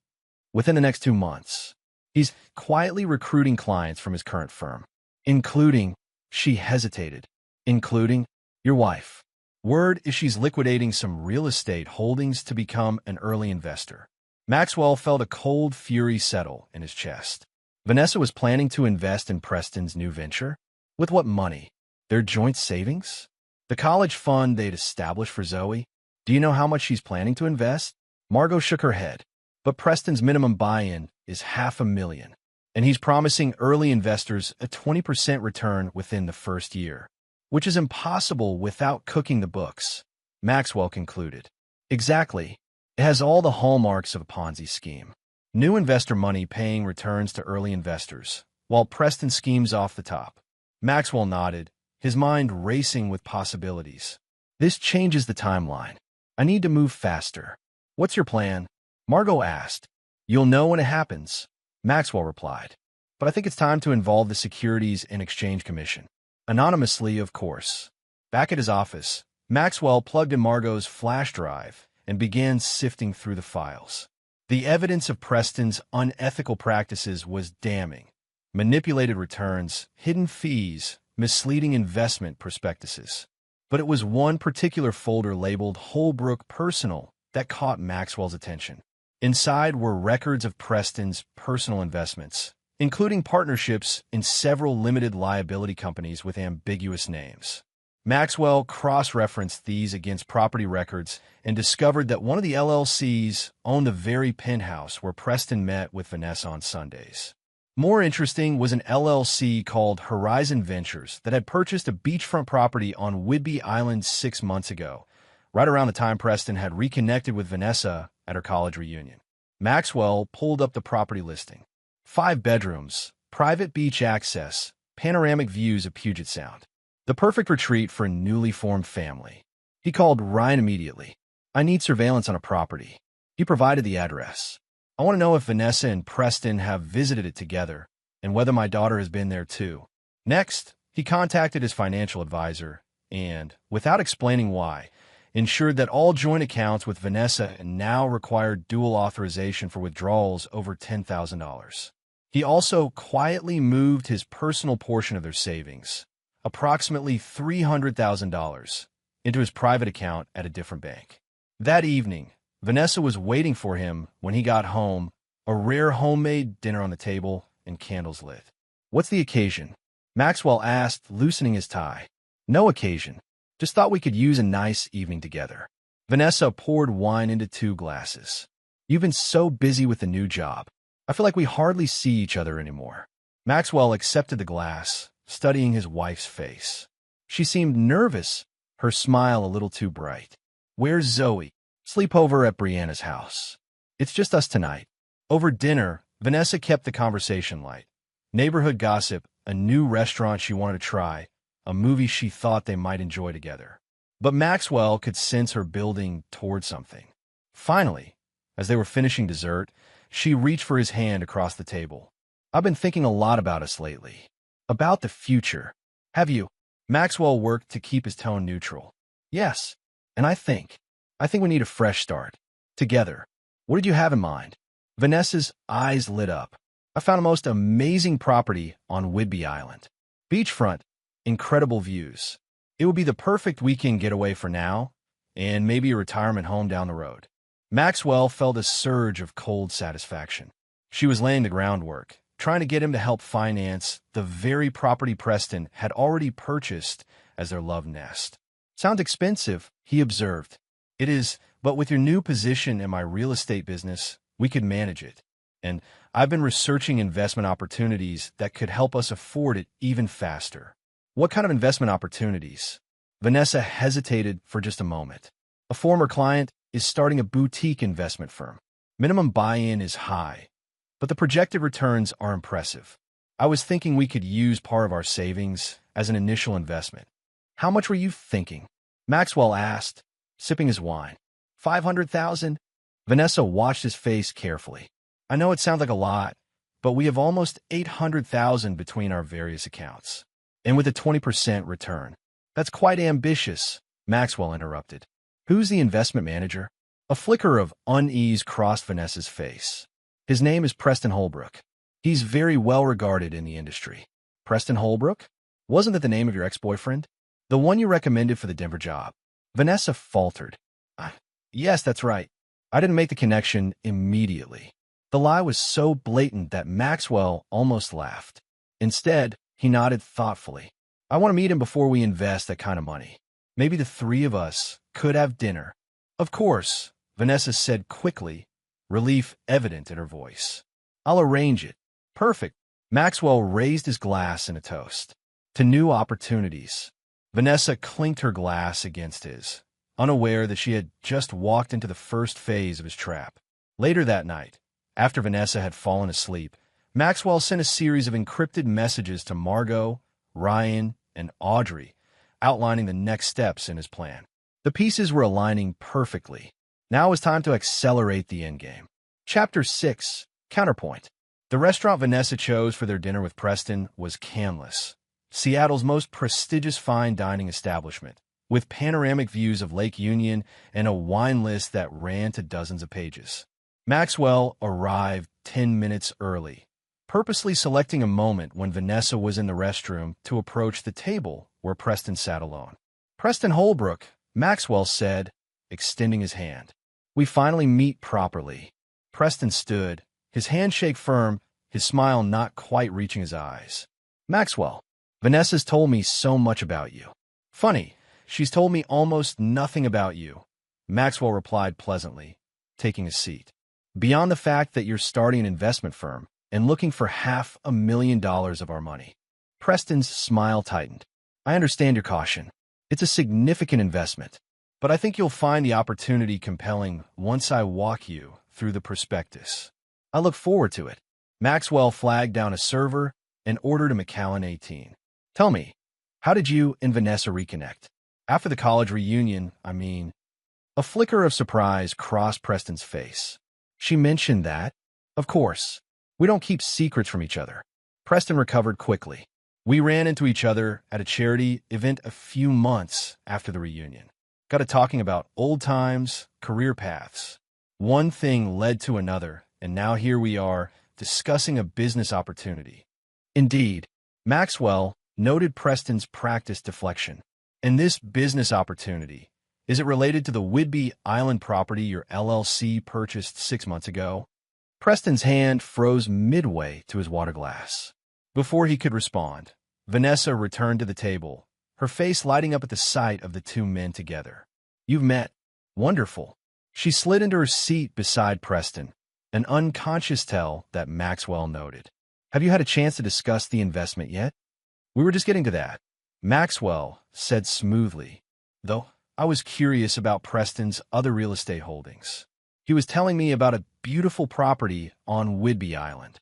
Speaker 1: the next 2 months. He's quietly recruiting clients from his current firm, including," she hesitated, "including your wife. Word is she's liquidating some real estate holdings to become an early investor." Maxwell felt a cold fury settle in his chest. Vanessa was planning to invest in Preston's new venture? With what money? Their joint savings? The college fund they'd established for Zoe? "Do you know how much she's planning to invest?" Margot shook her head. "But Preston's minimum buy-in is $500,000, and he's promising early investors a 20% return within the first year, which is impossible without cooking the books," Maxwell concluded. "Exactly. It has all the hallmarks of a Ponzi scheme. New investor money paying returns to early investors, while Preston schemes off the top." Maxwell nodded, his mind racing with possibilities. "This changes the timeline. I need to move faster." "What's your plan?" Margot asked. "You'll know when it happens," Maxwell replied. "But I think it's time to involve the Securities and Exchange Commission. Anonymously, of course." Back at his office, Maxwell plugged in Margot's flash drive and began sifting through the files. The evidence of Preston's unethical practices was damning. Manipulated returns, hidden fees, misleading investment prospectuses. But it was one particular folder labeled Holbrook Personal that caught Maxwell's attention. Inside were records of Preston's personal investments, including partnerships in several limited liability companies with ambiguous names. Maxwell cross-referenced these against property records and discovered that one of the LLCs owned the very penthouse where Preston met with Vanessa on Sundays. More interesting was an LLC called Horizon Ventures that had purchased a beachfront property on Whidbey Island 6 months ago, right around the time Preston had reconnected with Vanessa at her college reunion. Maxwell pulled up the property listing. 5 bedrooms, private beach access, panoramic views of Puget Sound. The perfect retreat for a newly formed family. He called Ryan immediately. I need surveillance on a property. He provided the address. I want to know if Vanessa and Preston have visited it together and whether my daughter has been there too. Next, he contacted his financial advisor and, without explaining why, ensured that all joint accounts with Vanessa now required dual authorization for withdrawals over $10,000. He also quietly moved his personal portion of their savings, approximately $300,000, into his private account at a different bank. That evening, Vanessa was waiting for him when he got home, a rare homemade dinner on the table and candles lit. What's the occasion? Maxwell asked, loosening his tie. No occasion. Just thought we could use a nice evening together. Vanessa poured wine into 2 glasses. You've been so busy with the new job. I feel like we hardly see each other anymore. Maxwell accepted the glass, studying his wife's face. She seemed nervous, her smile a little too bright. Where's Zoe? Sleepover at Brianna's house. It's just us tonight. Over dinner, Vanessa kept the conversation light. Neighborhood gossip, a new restaurant she wanted to try, a movie she thought they might enjoy together. But Maxwell could sense her building toward something. Finally, as they were finishing dessert, she reached for his hand across the table. I've been thinking a lot about us lately. About the future. Have you? Maxwell worked to keep his tone neutral. Yes, and I think we need a fresh start. Together. What did you have in mind? Vanessa's eyes lit up. I found a most amazing property on Whidbey Island. Beachfront, incredible views. It would be the perfect weekend getaway for now, and maybe a retirement home down the road. Maxwell felt a surge of cold satisfaction. She was laying the groundwork, trying to get him to help finance the very property Preston had already purchased as their love nest. Sounds expensive, he observed. It is, but with your new position in my real estate business, we could manage it. And I've been researching investment opportunities that could help us afford it even faster. What kind of investment opportunities? Vanessa hesitated for just a moment. A former client is starting a boutique investment firm. Minimum buy-in is high, but the projected returns are impressive. I was thinking we could use part of our savings as an initial investment. How much were you thinking? Maxwell asked, sipping his wine. 500,000? Vanessa watched his face carefully. I know it sounds like a lot, but we have almost 800,000 between our various accounts. And with a 20% return. That's quite ambitious, Maxwell interrupted. Who's the investment manager? A flicker of unease crossed Vanessa's face. His name is Preston Holbrook. He's very well regarded in the industry. Preston Holbrook? Wasn't that the name of your ex-boyfriend? The one you recommended for the Denver job? Vanessa faltered. Yes, that's right. I didn't make the connection immediately. The lie was so blatant that Maxwell almost laughed. Instead, he nodded thoughtfully. I want to meet him before we invest that kind of money. Maybe the 3 of us could have dinner. Of course, Vanessa said quickly, relief evident in her voice. I'll arrange it. Perfect. Maxwell raised his glass in a toast. To new opportunities. Vanessa clinked her glass against his, unaware that she had just walked into the first phase of his trap. Later that night, after Vanessa had fallen asleep, Maxwell sent a series of encrypted messages to Margot, Ryan, and Audrey, outlining the next steps in his plan. The pieces were aligning perfectly. Now it was time to accelerate the endgame. Chapter 6, Counterpoint. The restaurant Vanessa chose for their dinner with Preston was Canlis, Seattle's most prestigious fine dining establishment, with panoramic views of Lake Union and a wine list that ran to dozens of pages. Maxwell arrived 10 minutes early, purposely selecting a moment when Vanessa was in the restroom to approach the table where Preston sat alone. Preston Holbrook, Maxwell said, extending his hand. We finally meet properly. Preston stood, his handshake firm, his smile not quite reaching his eyes. Maxwell, Vanessa's told me so much about you. Funny, she's told me almost nothing about you, Maxwell replied pleasantly, taking a seat. Beyond the fact that you're starting an investment firm and looking for $500,000 of our money. Preston's smile tightened. I understand your caution. It's a significant investment, but I think you'll find the opportunity compelling once I walk you through the prospectus. I look forward to it. Maxwell flagged down a server and ordered a Macallan 18. Tell me, how did you and Vanessa reconnect? After the college reunion, I mean. A flicker of surprise crossed Preston's face. She mentioned that? Of course. We don't keep secrets from each other. Preston recovered quickly. We ran into each other at a charity event a few months after the reunion. Got to talking about old times, career paths. One thing led to another, and now here we are, discussing a business opportunity. Indeed, Maxwell noted Preston's practice deflection. And this business opportunity, is it related to the Whidbey Island property your LLC purchased 6 months ago? Preston's hand froze midway to his water glass. Before he could respond, Vanessa returned to the table, her face lighting up at the sight of the two men together. You've met. Wonderful. She slid into her seat beside Preston, an unconscious tell that Maxwell noted. Have you had a chance to discuss the investment yet? We were just getting to that, Maxwell said smoothly, though I was curious about Preston's other real estate holdings. He was telling me about a beautiful property on Whidbey Island.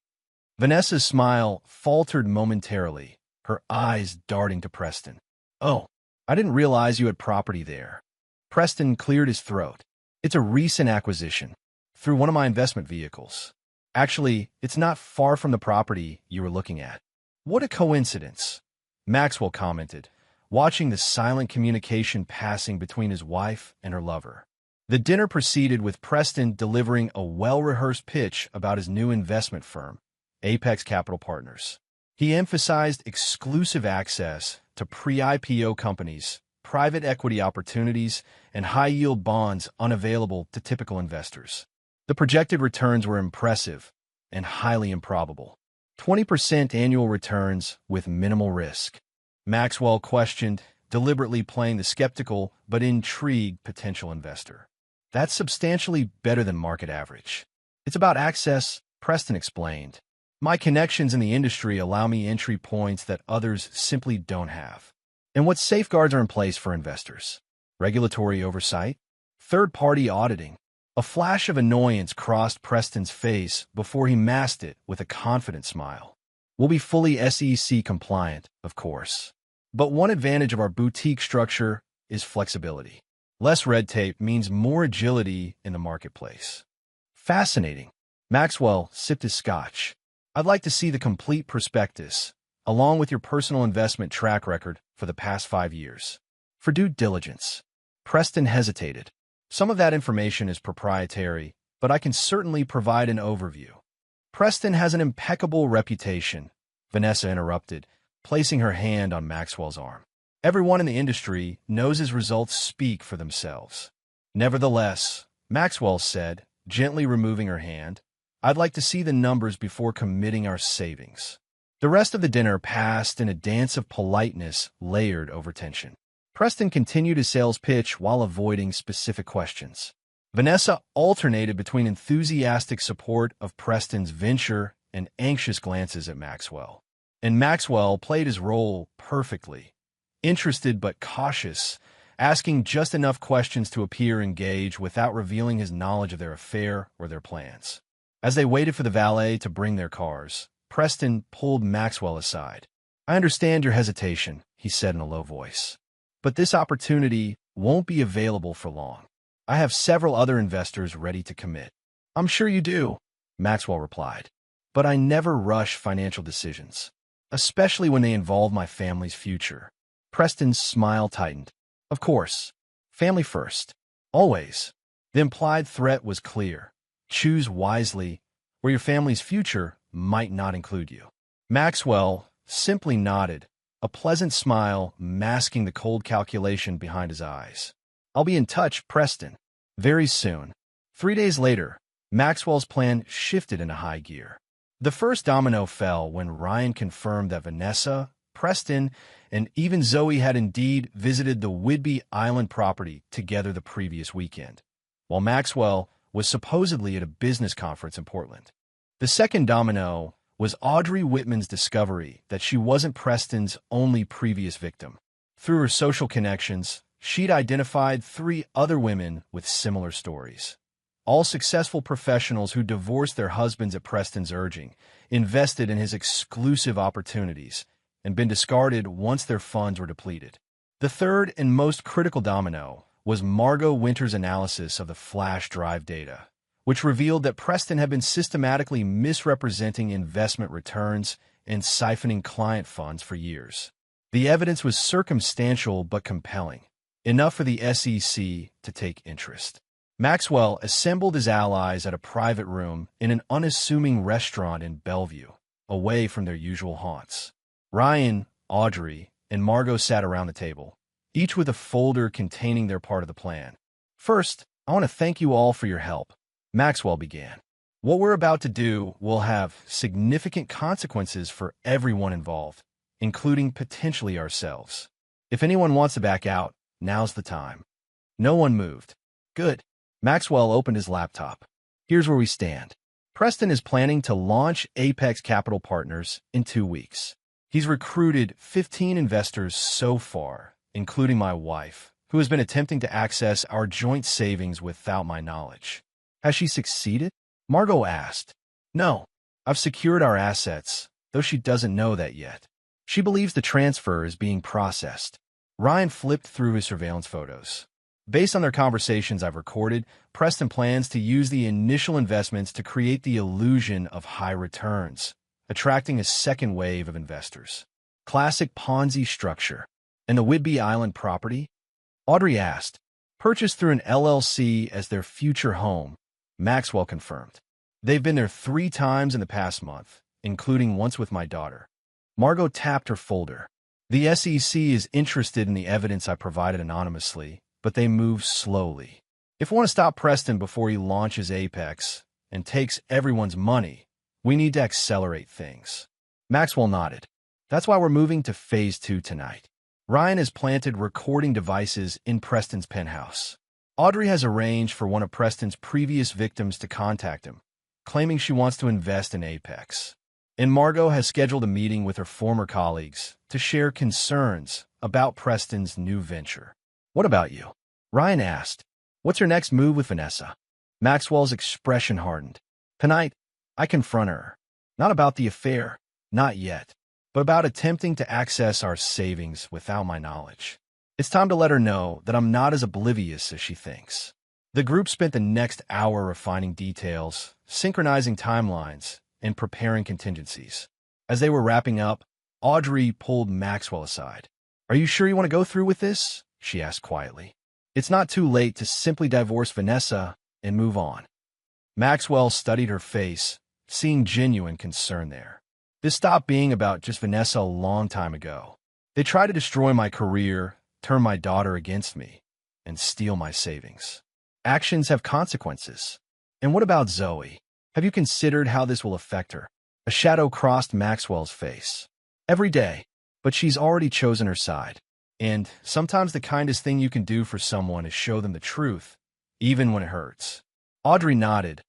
Speaker 1: Vanessa's smile faltered momentarily, her eyes darting to Preston. Oh, I didn't realize you had property there. Preston cleared his throat. It's a recent acquisition, through one of my investment vehicles. Actually, it's not far from the property you were looking at. What a coincidence, Maxwell commented, watching the silent communication passing between his wife and her lover. The dinner proceeded with Preston delivering a well-rehearsed pitch about his new investment firm, Apex Capital Partners. He emphasized exclusive access to pre-IPO companies, private equity opportunities, and high-yield bonds unavailable to typical investors. The projected returns were impressive and highly improbable. 20% annual returns with minimal risk. Maxwell questioned, deliberately playing the skeptical but intrigued potential investor. That's substantially better than market average. It's about access, Preston explained. My connections in the industry allow me entry points that others simply don't have. And what safeguards are in place for investors? Regulatory oversight? Third-party auditing? A flash of annoyance crossed Preston's face before he masked it with a confident smile. We'll be fully SEC compliant, of course. But one advantage of our boutique structure is flexibility. Less red tape means more agility in the marketplace. Fascinating. Maxwell sipped his scotch. I'd like to see the complete prospectus, along with your personal investment track record for the past 5 years. For due diligence. Preston hesitated. Some of that information is proprietary, but I can certainly provide an overview. Preston has an impeccable reputation, Vanessa interrupted, placing her hand on Maxwell's arm. Everyone in the industry knows his results speak for themselves. Nevertheless, Maxwell said, gently removing her hand, I'd like to see the numbers before committing our savings. The rest of the dinner passed in a dance of politeness layered over tension. Preston continued his sales pitch while avoiding specific questions. Vanessa alternated between enthusiastic support of Preston's venture and anxious glances at Maxwell. And Maxwell played his role perfectly. Interested but cautious, asking just enough questions to appear engaged without revealing his knowledge of their affair or their plans. As they waited for the valet to bring their cars, Preston pulled Maxwell aside. I understand your hesitation, he said in a low voice. But this opportunity won't be available for long. I have several other investors ready to commit. I'm sure you do, Maxwell replied. But I never rush financial decisions, especially when they involve my family's future. Preston's smile tightened. Of course. Family first. Always. The implied threat was clear. Choose wisely, or your family's future might not include you. Maxwell simply nodded, a pleasant smile masking the cold calculation behind his eyes. I'll be in touch, Preston. Very soon. 3 days later, Maxwell's plan shifted into high gear. The first domino fell when Ryan confirmed that Vanessa, Preston, and even Zoe had indeed visited the Whidbey Island property together the previous weekend, while Maxwell was supposedly at a business conference in Portland. The second domino was Audrey Whitman's discovery that she wasn't Preston's only previous victim. Through her social connections, she'd identified 3 other women with similar stories. All successful professionals who divorced their husbands at Preston's urging, invested in his exclusive opportunities, and been discarded once their funds were depleted. The third and most critical domino was Margot Winter's analysis of the flash drive data, which revealed that Preston had been systematically misrepresenting investment returns and siphoning client funds for years. The evidence was circumstantial but compelling, enough for the SEC to take interest. Maxwell assembled his allies at a private room in an unassuming restaurant in Bellevue, away from their usual haunts. Ryan, Audrey, and Margot sat around the table, each with a folder containing their part of the plan. "First, I want to thank you all for your help," Maxwell began. "What we're about to do will have significant consequences for everyone involved, including potentially ourselves. If anyone wants to back out, now's the time." No one moved. "Good." Maxwell opened his laptop. "Here's where we stand. Preston is planning to launch Apex Capital Partners in 2 weeks. He's recruited 15 investors so far, including my wife, who has been attempting to access our joint savings without my knowledge." "Has she succeeded?" Margot asked. "No. I've secured our assets, though she doesn't know that yet. She believes the transfer is being processed." Ryan flipped through his surveillance photos. "Based on their conversations I've recorded, Preston plans to use the initial investments to create the illusion of high returns, attracting a second wave of investors. Classic Ponzi structure." "And the Whidbey Island property?" Audrey asked. "Purchased through an LLC as their future home," Maxwell confirmed. "They've been there 3 times in the past month, including once with my daughter." Margot tapped her folder. "The SEC is interested in the evidence I provided anonymously, but they move slowly. If we want to stop Preston before he launches Apex and takes everyone's money, we need to accelerate things." Maxwell nodded. "That's why we're moving to Phase 2 tonight. Ryan has planted recording devices in Preston's penthouse. Audrey has arranged for one of Preston's previous victims to contact him, claiming she wants to invest in Apex. And Margot has scheduled a meeting with her former colleagues to share concerns about Preston's new venture." "What about you?" Ryan asked. "What's your next move with Vanessa?" Maxwell's expression hardened. "Tonight, I confront her. Not about the affair, not yet, but about attempting to access our savings without my knowledge. It's time to let her know that I'm not as oblivious as she thinks." The group spent the next hour refining details, synchronizing timelines, and preparing contingencies. As they were wrapping up, Audrey pulled Maxwell aside. "Are you sure you want to go through with this?" she asked quietly. "It's not too late to simply divorce Vanessa and move on." Maxwell studied her face, seeing genuine concern there. "This stopped being about just Vanessa a long time ago. They tried to destroy my career, turn my daughter against me, and steal my savings. Actions have consequences. And what about Zoe? Have you considered how this will affect her?" A shadow crossed Maxwell's face. "Every day, but she's already chosen her side. And sometimes the kindest thing you can do for someone is show them the truth, even when it hurts." Audrey nodded,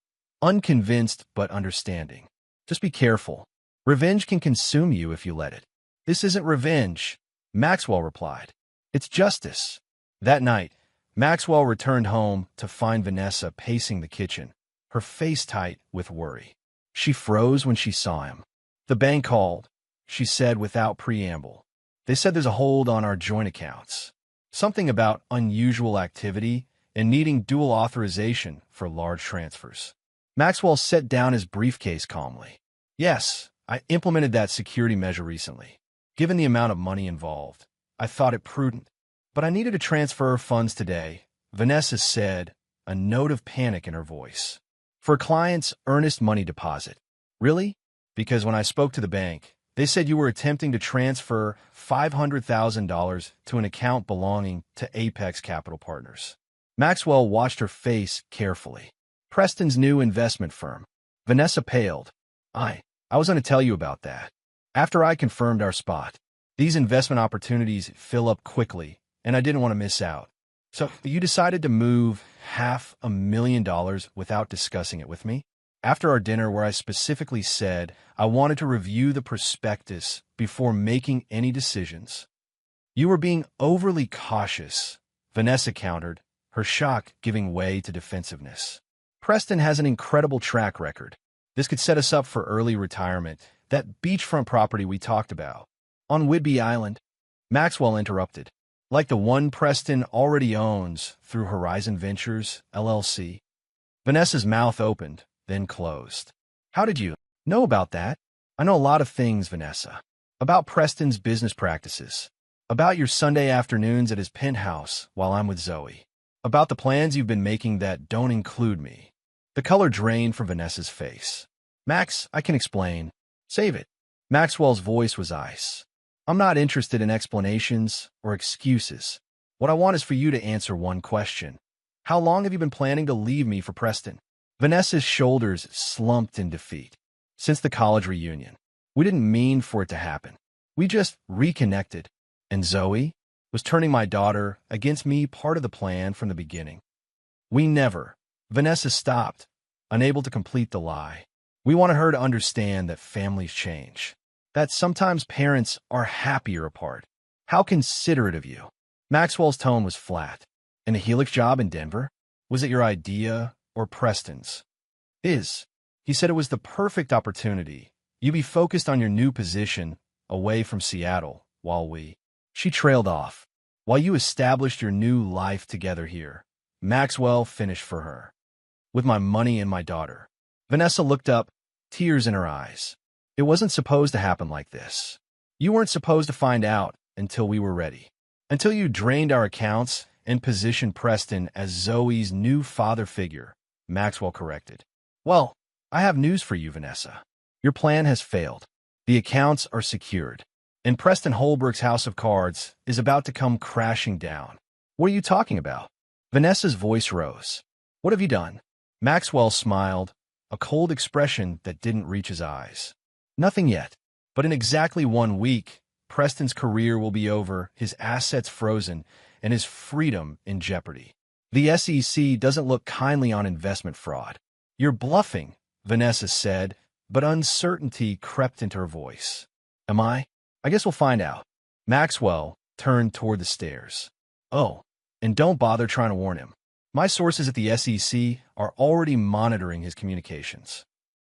Speaker 1: unconvinced but understanding. "Just be careful. Revenge can consume you if you let it." "This isn't revenge," Maxwell replied. "It's justice." That night, Maxwell returned home to find Vanessa pacing the kitchen, her face tight with worry. She froze when she saw him. "The bank called," she said without preamble. "They said there's a hold on our joint accounts. Something about unusual activity and needing dual authorization for large transfers." Maxwell set down his briefcase calmly. "Yes, I implemented that security measure recently. Given the amount of money involved, I thought it prudent. But I needed to transfer funds today," Vanessa said, a note of panic in her voice. "For a client's earnest money deposit." "Really?" "Because when I spoke to the bank, they said you were attempting to transfer $500,000 to an account belonging to Apex Capital Partners." Maxwell watched her face carefully. Preston's new investment firm. Vanessa paled. I was going to tell you about that. After I confirmed our spot, these investment opportunities fill up quickly, and I didn't want to miss out. So you decided to move $500,000 without discussing it with me? After our dinner where I specifically said I wanted to review the prospectus before making any decisions. You were being overly cautious, Vanessa countered, her shock giving way to defensiveness. Preston has an incredible track record. This could set us up for early retirement, that beachfront property we talked about. On Whidbey Island, Maxwell interrupted. Like the one Preston already owns through Horizon Ventures, LLC. Vanessa's mouth opened, then closed. How did you know about that? I know a lot of things, Vanessa. About Preston's business practices. About your Sunday afternoons at his penthouse while I'm with Zoe. About the plans you've been making that don't include me. The color drained from Vanessa's face. Max, I can explain. Save it. Maxwell's voice was ice. I'm not interested in explanations or excuses. What I want is for you to answer one question. How long have you been planning to leave me for Preston? Vanessa's shoulders slumped in defeat. Since the college reunion. We didn't mean for it to happen. We just reconnected. And Zoe was turning my daughter against me, part of the plan from the beginning. We never. Vanessa stopped, unable to complete the lie. We wanted her to understand that families change. That sometimes parents are happier apart. How considerate of you. Maxwell's tone was flat. And the Helix job in Denver? Was it your idea or Preston's? He said it was the perfect opportunity. You'd be focused on your new position away from Seattle while She trailed off. While you established your new life together here. Maxwell finished for her. With my money and my daughter. Vanessa looked up, tears in her eyes. It wasn't supposed to happen like this. You weren't supposed to find out until we were ready. Until you drained our accounts and positioned Preston as Zoe's new father figure, Maxwell corrected. Well, I have news for you, Vanessa. Your plan has failed. The accounts are secured. And Preston Holbrook's house of cards is about to come crashing down. What are you talking about? Vanessa's voice rose. What have you done? Maxwell smiled, a cold expression that didn't reach his eyes. Nothing yet, but in exactly 1 week, Preston's career will be over, his assets frozen, and his freedom in jeopardy. The SEC doesn't look kindly on investment fraud. You're bluffing, Vanessa said, but uncertainty crept into her voice. Am I? I guess we'll find out. Maxwell turned toward the stairs. Oh, and don't bother trying to warn him. My sources at the SEC are already monitoring his communications.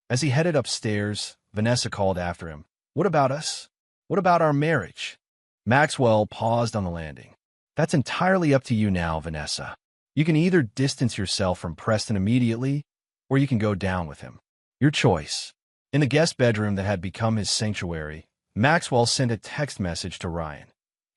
Speaker 1: As he headed upstairs, Vanessa called after him. What about us? What about our marriage? Maxwell paused on the landing. That's entirely up to you now, Vanessa. You can either distance yourself from Preston immediately, or you can go down with him. Your choice. In the guest bedroom that had become his sanctuary, Maxwell sent a text message to Ryan.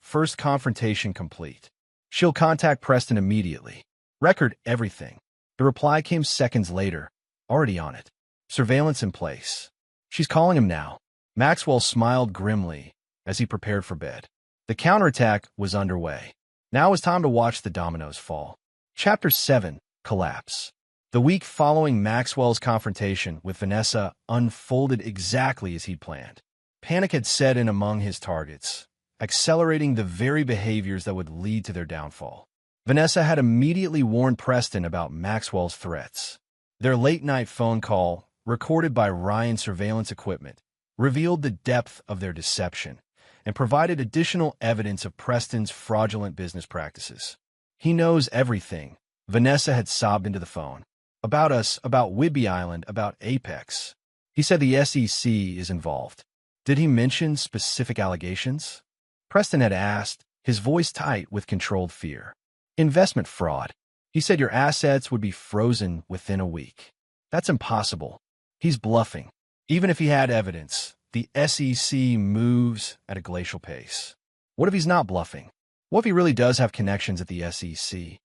Speaker 1: First confrontation complete. She'll contact Preston immediately. Record everything. The reply came seconds later. Already on it. Surveillance in place. She's calling him now. Maxwell smiled grimly as he prepared for bed. The counterattack was underway. Now it was time to watch the dominoes fall. Chapter 7. Collapse. The week following Maxwell's confrontation with Vanessa unfolded exactly as he'd planned. Panic had set in among his targets, accelerating the very behaviors that would lead to their downfall. Vanessa had immediately warned Preston about Maxwell's threats. Their late-night phone call, recorded by Ryan's surveillance equipment, revealed the depth of their deception and provided additional evidence of Preston's fraudulent business practices. He knows everything, Vanessa had sobbed into the phone. About us, about Whidbey Island, about Apex. He said the SEC is involved. Did he mention specific allegations? Preston had asked, his voice tight with controlled fear. Investment fraud. He said your assets would be frozen within a week. That's impossible. He's bluffing. Even if he had evidence, the SEC moves at a glacial pace. What if he's not bluffing? What if he really does have connections at the SEC?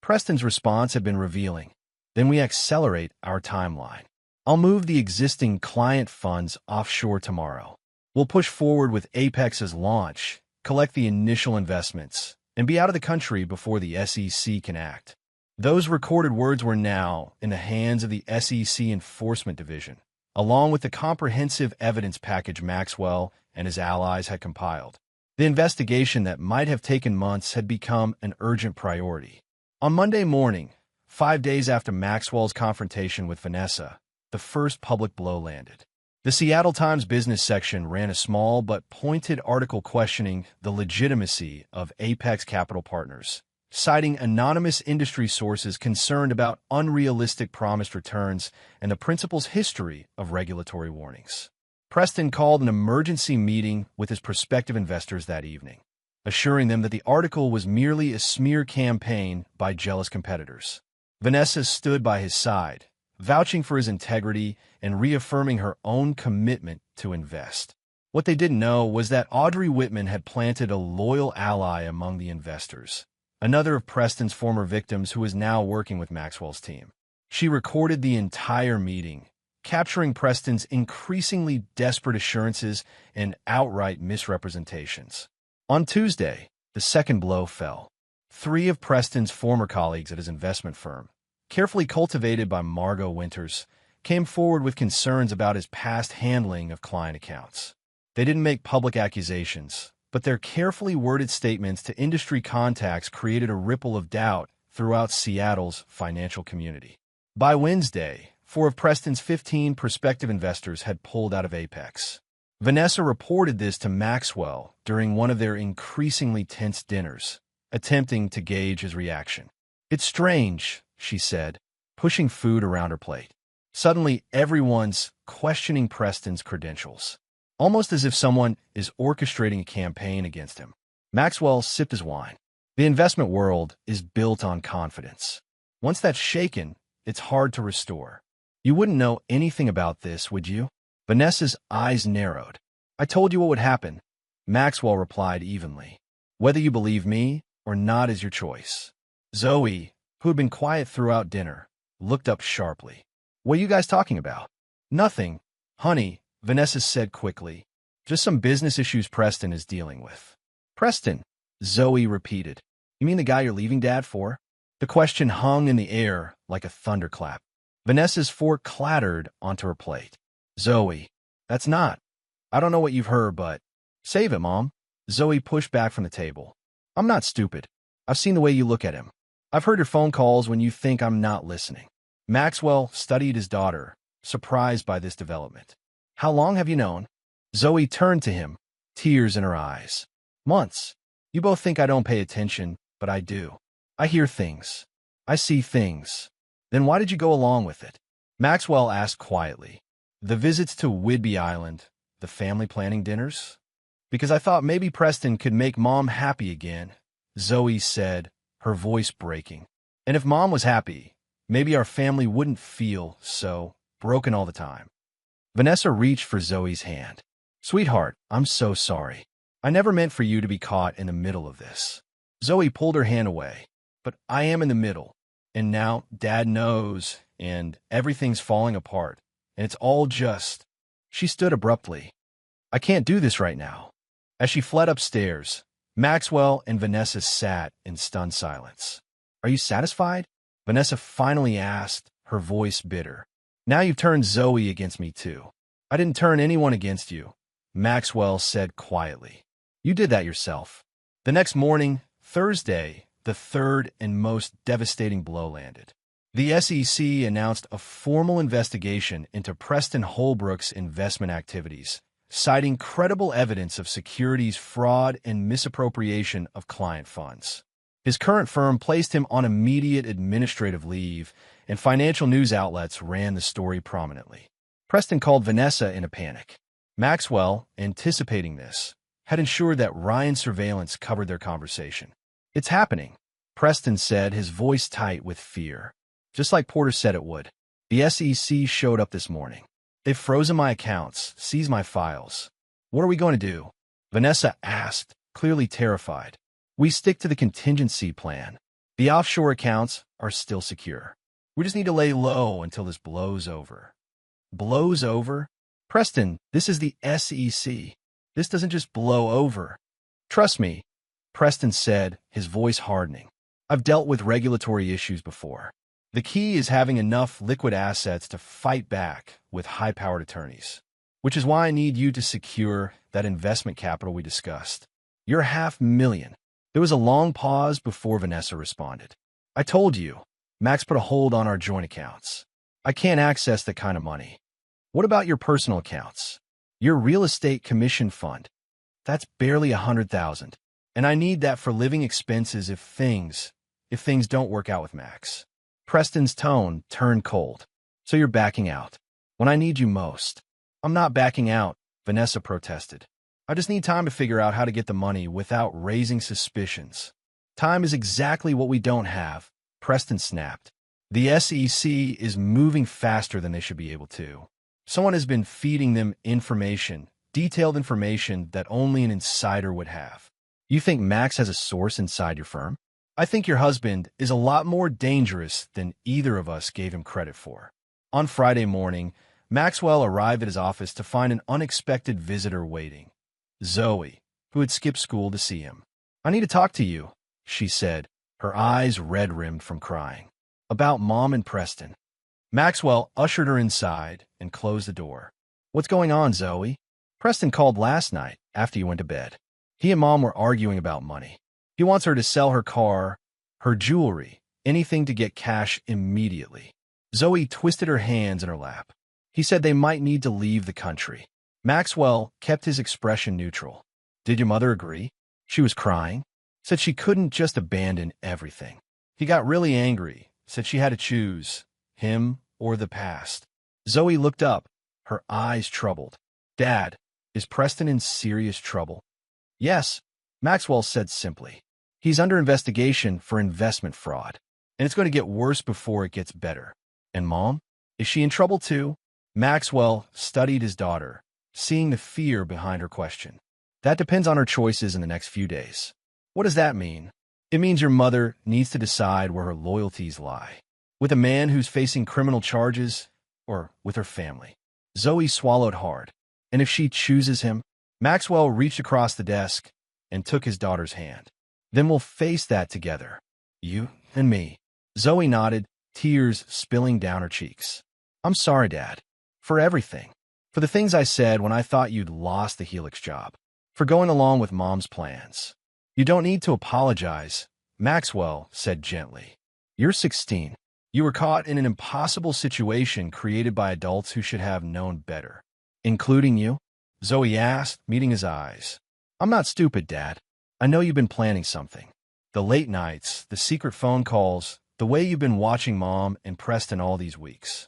Speaker 1: Preston's response had been revealing. Then we accelerate our timeline. I'll move the existing client funds offshore tomorrow. We'll push forward with Apex's launch, collect the initial investments, and be out of the country before the SEC can act. Those recorded words were now in the hands of the SEC Enforcement Division, along with the comprehensive evidence package Maxwell and his allies had compiled. The investigation that might have taken months had become an urgent priority. On Monday morning, 5 days after Maxwell's confrontation with Vanessa, the first public blow landed. The Seattle Times business section ran a small but pointed article questioning the legitimacy of Apex Capital Partners, citing anonymous industry sources concerned about unrealistic promised returns and the principal's history of regulatory warnings. Preston called an emergency meeting with his prospective investors that evening, assuring them that the article was merely a smear campaign by jealous competitors. Vanessa stood by his side, vouching for his integrity and reaffirming her own commitment to invest. What they didn't know was that Audrey Whitman had planted a loyal ally among the investors, another of Preston's former victims who is now working with Maxwell's team. She recorded the entire meeting, capturing Preston's increasingly desperate assurances and outright misrepresentations. On Tuesday, the second blow fell. 3 of Preston's former colleagues at his investment firm, carefully cultivated by Margot Winters, came forward with concerns about his past handling of client accounts. They didn't make public accusations, but their carefully worded statements to industry contacts created a ripple of doubt throughout Seattle's financial community. By Wednesday, 4 of Preston's 15 prospective investors had pulled out of Apex. Vanessa reported this to Maxwell during one of their increasingly tense dinners, attempting to gauge his reaction. "It's strange," she said, pushing food around her plate. Suddenly, everyone's questioning Preston's credentials, almost as if someone is orchestrating a campaign against him. Maxwell sipped his wine. The investment world is built on confidence. Once that's shaken, it's hard to restore. "You wouldn't know anything about this, would you?" Vanessa's eyes narrowed. "I told you what would happen," Maxwell replied evenly. "Whether you believe me or not is your choice." Zoe, who had been quiet throughout dinner, looked up sharply. "What are you guys talking about?" "Nothing, honey," Vanessa said quickly. "Just some business issues Preston is dealing with." "Preston?" Zoe repeated. "You mean the guy you're leaving Dad for?" The question hung in the air like a thunderclap. Vanessa's fork clattered onto her plate. "Zoe, that's not. I don't know what you've heard, but—" "Save it, Mom." Zoe pushed back from the table. "I'm not stupid. I've seen the way you look at him. I've heard your phone calls when you think I'm not listening." Maxwell studied his daughter, surprised by this development. "How long have you known?" Zoe turned to him, tears in her eyes. "Months. You both think I don't pay attention, but I do. I hear things. I see things. Then why did you go along with it?" Maxwell asked quietly. "The visits to Whidbey Island, the family planning dinners?" "Because I thought maybe Preston could make Mom happy again," Zoe said, her voice breaking. "And if Mom was happy, maybe our family wouldn't feel so broken all the time." Vanessa reached for Zoe's hand. "Sweetheart, I'm so sorry. I never meant for you to be caught in the middle of this." Zoe pulled her hand away. "But I am in the middle. And now Dad knows, and everything's falling apart. And it's all just—" She stood abruptly. "I can't do this right now." As she fled upstairs, Maxwell and Vanessa sat in stunned silence. "Are you satisfied?" Vanessa finally asked, her voice bitter. "Now you've turned Zoe against me too." "I didn't turn anyone against you," Maxwell said quietly. "You did that yourself." The next morning, Thursday, the third and most devastating blow landed. The SEC announced a formal investigation into Preston Holbrook's investment activities, citing credible evidence of securities fraud and misappropriation of client funds. His current firm placed him on immediate administrative leave, and financial news outlets ran the story prominently. Preston called Vanessa in a panic. Maxwell, anticipating this, had ensured that Ryan surveillance covered their conversation. "It's happening," Preston said, his voice tight with fear. "Just like Porter said it would. The SEC showed up this morning. They've frozen my accounts, seized my files. What are we going to do?" Vanessa asked, clearly terrified. "We stick to the contingency plan. The offshore accounts are still secure. We just need to lay low until this blows over." "Blows over?" "Preston, this is the SEC. This doesn't just blow over." "Trust me," Preston said, his voice hardening. I've dealt with regulatory issues before. The key is having enough liquid assets to fight back with high-powered attorneys, which is why I need you to secure that investment capital we discussed. Your $500,000. There was a long pause before Vanessa responded. I told you, Max put a hold on our joint accounts. I can't access that kind of money. What about your personal accounts? Your real estate commission fund? That's barely $100,000. And I need that for living expenses if things don't work out with Max. Preston's tone turned cold. So you're backing out. When I need you most. I'm not backing out, Vanessa protested. I just need time to figure out how to get the money without raising suspicions. Time is exactly what we don't have, Preston snapped. The SEC is moving faster than they should be able to. Someone has been feeding them information, detailed information that only an insider would have. You think Max has a source inside your firm? I think your husband is a lot more dangerous than either of us gave him credit for. On Friday morning, Maxwell arrived at his office to find an unexpected visitor waiting. Zoe, who had skipped school to see him. I need to talk to you, she said, her eyes red-rimmed from crying. About Mom and Preston. Maxwell ushered her inside and closed the door. What's going on, Zoe? Preston called last night after you went to bed. He and Mom were arguing about money. He wants her to sell her car, her jewelry, anything to get cash immediately. Zoe twisted her hands in her lap. He said they might need to leave the country. Maxwell kept his expression neutral. Did your mother agree? She was crying. Said she couldn't just abandon everything. He got really angry. Said she had to choose, him or the past. Zoe looked up, her eyes troubled. Dad, is Preston in serious trouble? Yes, Maxwell said simply. He's under investigation for investment fraud, and it's going to get worse before it gets better. And Mom? Is she in trouble too? Maxwell studied his daughter, seeing the fear behind her question. That depends on her choices in the next few days. What does that mean? It means your mother needs to decide where her loyalties lie. With a man who's facing criminal charges, or with her family. Zoe swallowed hard. And if she chooses him? Maxwell reached across the desk and took his daughter's hand. Then we'll face that together. You and me. Zoe nodded, tears spilling down her cheeks. I'm sorry, Dad. For everything. For the things I said when I thought you'd lost the Helix job. For going along with Mom's plans. You don't need to apologize, Maxwell said gently. You're 16. You were caught in an impossible situation created by adults who should have known better. Including you? Zoe asked, meeting his eyes. I'm not stupid, Dad. I know you've been planning something. The late nights, the secret phone calls, the way you've been watching Mom and Preston all these weeks.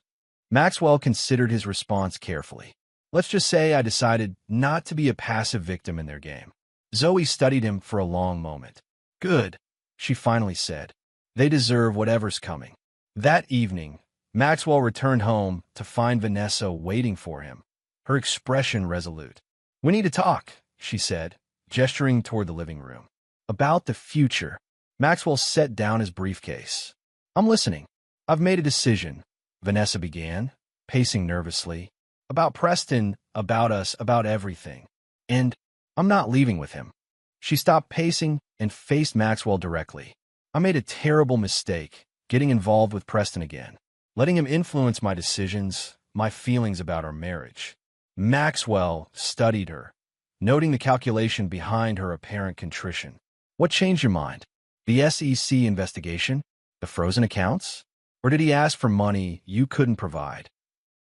Speaker 1: Maxwell considered his response carefully. Let's just say I decided not to be a passive victim in their game. Zoe studied him for a long moment. Good, she finally said. They deserve whatever's coming. That evening, Maxwell returned home to find Vanessa waiting for him, her expression resolute. We need to talk, she said, gesturing toward the living room. About the future. Maxwell set down his briefcase. I'm listening. I've made a decision, Vanessa began, pacing nervously. About Preston, about us, about everything. And I'm not leaving with him. She stopped pacing and faced Maxwell directly. I made a terrible mistake, getting involved with Preston again, letting him influence my decisions, my feelings about our marriage. Maxwell studied her, noting the calculation behind her apparent contrition. What changed your mind? The SEC investigation? The frozen accounts? Or did he ask for money you couldn't provide?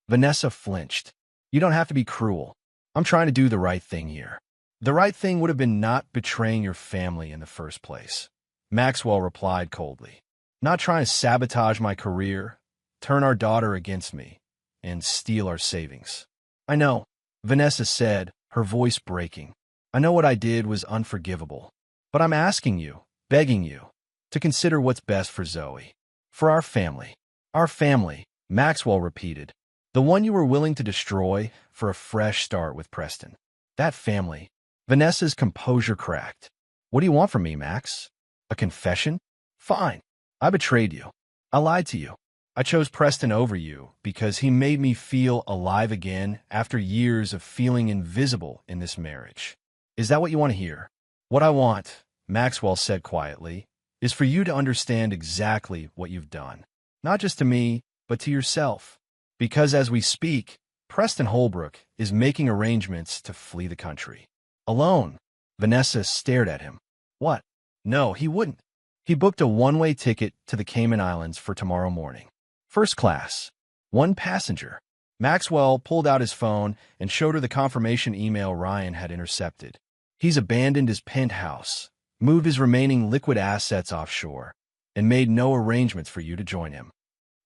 Speaker 1: Vanessa flinched. You don't have to be cruel. I'm trying to do the right thing here. The right thing would have been not betraying your family in the first place. Maxwell replied coldly. Not trying to sabotage my career, turn our daughter against me, and steal our savings. I know, Vanessa said, her voice breaking. I know what I did was unforgivable. But I'm asking you, begging you, to consider what's best for Zoe. For our family. Our family, Maxwell repeated. The one you were willing to destroy for a fresh start with Preston. That family. Vanessa's composure cracked. What do you want from me, Max? A confession? Fine. I betrayed you. I lied to you. I chose Preston over you because he made me feel alive again after years of feeling invisible in this marriage. Is that what you want to hear? What I want, Maxwell said quietly, is for you to understand exactly what you've done. Not just to me, but to yourself. Because as we speak, Preston Holbrook is making arrangements to flee the country. Alone. Vanessa stared at him. What? No, he wouldn't. He booked a one-way ticket to the Cayman Islands for tomorrow morning. First class. One passenger. Maxwell pulled out his phone and showed her the confirmation email Ryan had intercepted. He's abandoned his penthouse, moved his remaining liquid assets offshore, and made no arrangements for you to join him.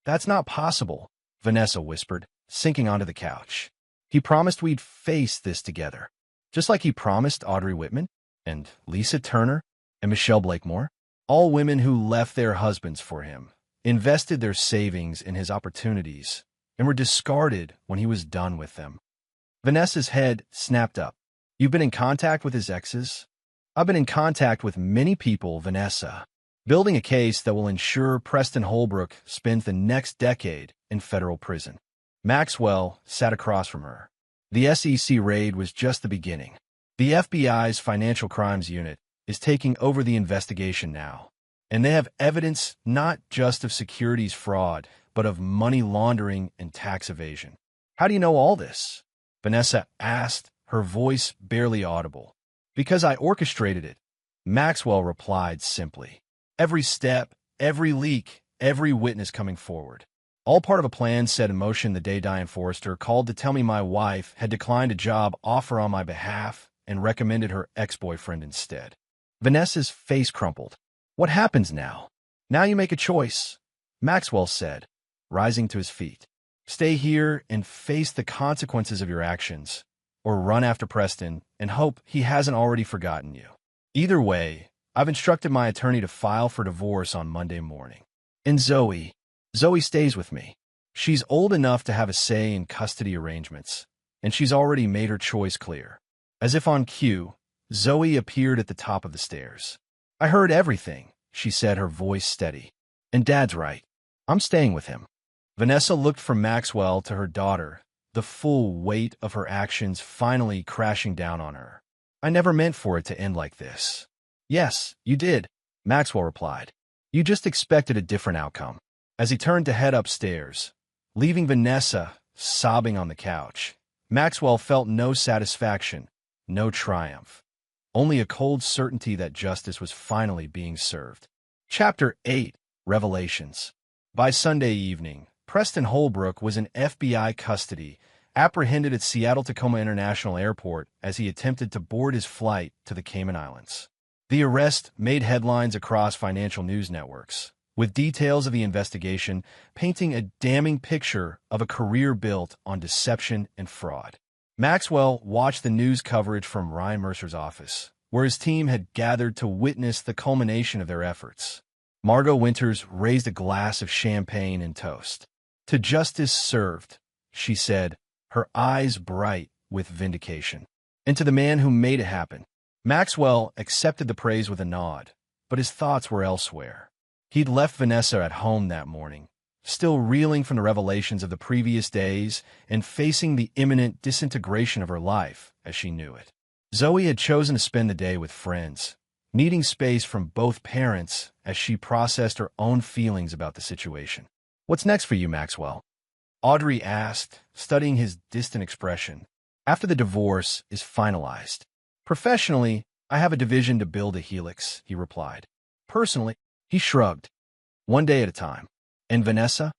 Speaker 1: That's not possible, Vanessa whispered, sinking onto the couch. He promised we'd face this together, just like he promised Audrey Whitman and Lisa Turner and Michelle Blakemore, all women who left their husbands for him, invested their savings in his opportunities, and were discarded when he was done with them. Vanessa's head snapped up. You've been in contact with his exes? I've been in contact with many people, Vanessa, building a case that will ensure Preston Holbrook spends the next decade in federal prison. Maxwell sat across from her. The SEC raid was just the beginning. The FBI's Financial Crimes Unit is taking over the investigation now, and they have evidence not just of securities fraud, but of money laundering and tax evasion. How do you know all this? Vanessa asked, her voice barely audible. Because I orchestrated it, Maxwell replied simply. Every step, every leak, every witness coming forward. All part of a plan set in motion the day Diane Forrester called to tell me my wife had declined a job offer on my behalf and recommended her ex-boyfriend instead. Vanessa's face crumpled. What happens now? Now you make a choice, Maxwell said, rising to his feet. Stay here and face the consequences of your actions, or run after Preston and hope he hasn't already forgotten you. Either way, I've instructed my attorney to file for divorce on Monday morning. And Zoe stays with me. She's old enough to have a say in custody arrangements, and she's already made her choice clear. As if on cue, Zoe appeared at the top of the stairs. I heard everything, she said, her voice steady. And Dad's right. I'm staying with him. Vanessa looked from Maxwell to her daughter, the full weight of her actions finally crashing down on her. I never meant for it to end like this. Yes, you did, Maxwell replied. You just expected a different outcome. As he turned to head upstairs, leaving Vanessa sobbing on the couch, Maxwell felt no satisfaction, no triumph. Only a cold certainty that justice was finally being served. Chapter 8. Revelations. By Sunday evening, Preston Holbrook was in FBI custody, apprehended at Seattle-Tacoma International Airport as he attempted to board his flight to the Cayman Islands. The arrest made headlines across financial news networks, with details of the investigation painting a damning picture of a career built on deception and fraud. Maxwell watched the news coverage from Ryan Mercer's office, where his team had gathered to witness the culmination of their efforts. Margot Winters raised a glass of champagne and toast. To justice served, she said, her eyes bright with vindication. And to the man who made it happen. Maxwell accepted the praise with a nod, but his thoughts were elsewhere. He'd left Vanessa at home that morning, still reeling from the revelations of the previous days and facing the imminent disintegration of her life as she knew it. Zoe had chosen to spend the day with friends, needing space from both parents as she processed her own feelings about the situation. What's next for you, Maxwell? Audrey asked, studying his distant expression. After the divorce is finalized. Professionally, I have a division to build a helix, he replied. Personally, he shrugged. One day at a time. And Vanessa?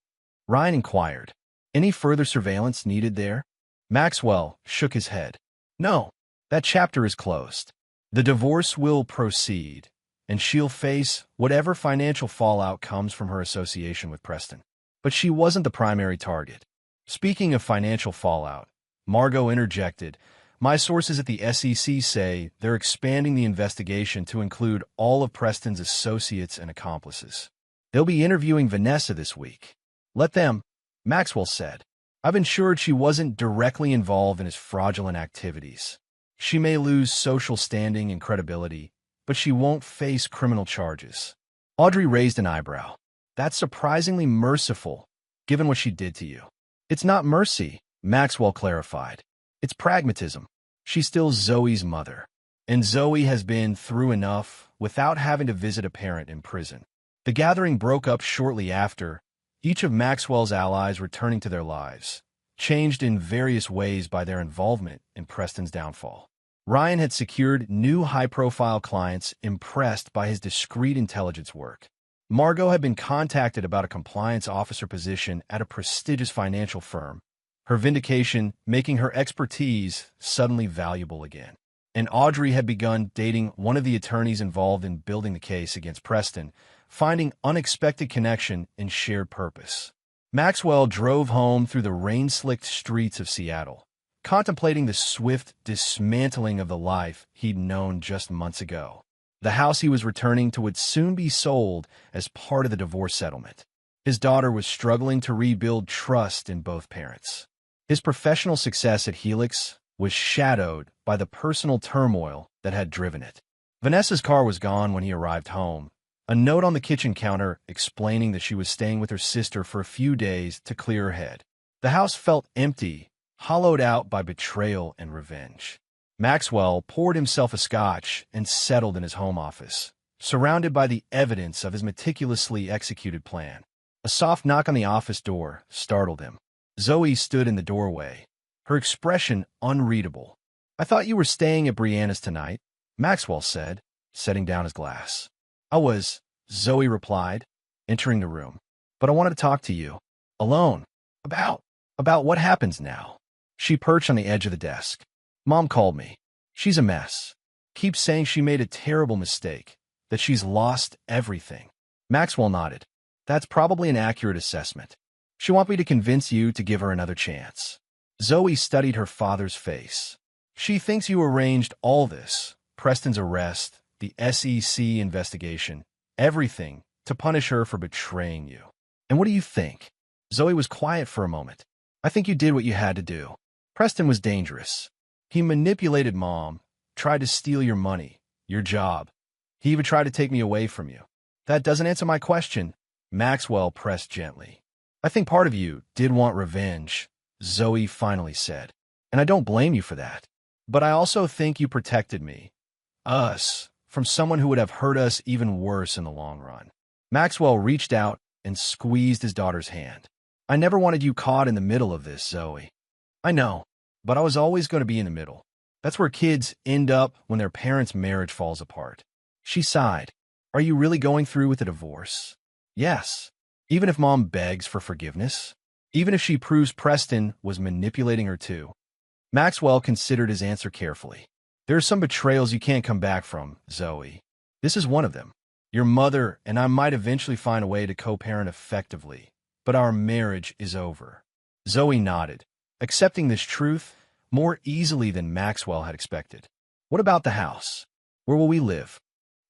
Speaker 1: Ryan inquired. Any further surveillance needed there? Maxwell shook his head. No, that chapter is closed. The divorce will proceed, and she'll face whatever financial fallout comes from her association with Preston. But she wasn't the primary target. Speaking of financial fallout, Margot interjected, my sources at the SEC say they're expanding the investigation to include all of Preston's associates and accomplices. They'll be interviewing Vanessa this week. Let them, Maxwell said. I've ensured she wasn't directly involved in his fraudulent activities. She may lose social standing and credibility, but she won't face criminal charges. Audrey raised an eyebrow. That's surprisingly merciful, given what she did to you. It's not mercy, Maxwell clarified. It's pragmatism. She's still Zoe's mother. and Zoe has been through enough without having to visit a parent in prison. The gathering broke up shortly after, each of Maxwell's allies returning to their lives, changed in various ways by their involvement in Preston's downfall. Ryan had secured new high-profile clients impressed by his discreet intelligence work. Margot had been contacted about a compliance officer position at a prestigious financial firm, her vindication making her expertise suddenly valuable again. And Audrey had begun dating one of the attorneys involved in building the case against Preston, finding unexpected connection and shared purpose. Maxwell drove home through the rain-slicked streets of Seattle, contemplating the swift dismantling of the life he'd known just months ago. The house he was returning to would soon be sold as part of the divorce settlement. His daughter was struggling to rebuild trust in both parents. His professional success at Helix was shadowed by the personal turmoil that had driven it. Vanessa's car was gone when he arrived home, a note on the kitchen counter explaining that she was staying with her sister for a few days to clear her head. The house felt empty, hollowed out by betrayal and revenge. Maxwell poured himself a scotch and settled in his home office, surrounded by the evidence of his meticulously executed plan. A soft knock on the office door startled him. Zoe stood in the doorway, her expression unreadable. "I thought you were staying at Brianna's tonight," Maxwell said, setting down his glass. "I was," Zoe replied, entering the room. "But I wanted to talk to you. Alone. About what happens now." She perched on the edge of the desk. "Mom called me. She's a mess. Keeps saying she made a terrible mistake, that she's lost everything." Maxwell nodded. "That's probably an accurate assessment. She wants me to convince you to give her another chance." Zoe studied her father's face. "She thinks you arranged all this, Preston's arrest, the SEC investigation, everything, to punish her for betraying you. And what do you think?" Zoe was quiet for a moment. "I think you did what you had to do. Preston was dangerous. He manipulated Mom, tried to steal your money, your job. He even tried to take me away from you." "That doesn't answer my question," Maxwell pressed gently. "I think part of you did want revenge," Zoe finally said. "And I don't blame you for that. But I also think you protected me, us, from someone who would have hurt us even worse in the long run." Maxwell reached out and squeezed his daughter's hand. "I never wanted you caught in the middle of this, Zoe. I know, but I was always going to be in the middle. That's where kids end up when their parents' marriage falls apart." She sighed. "Are you really going through with the divorce?" "Yes. Even if Mom begs for forgiveness? Even if she proves Preston was manipulating her too?" Maxwell considered his answer carefully. "There are some betrayals you can't come back from, Zoe. This is one of them. Your mother and I might eventually find a way to co-parent effectively, but our marriage is over." Zoe nodded, accepting this truth more easily than Maxwell had expected. "What about the house? Where will we live?"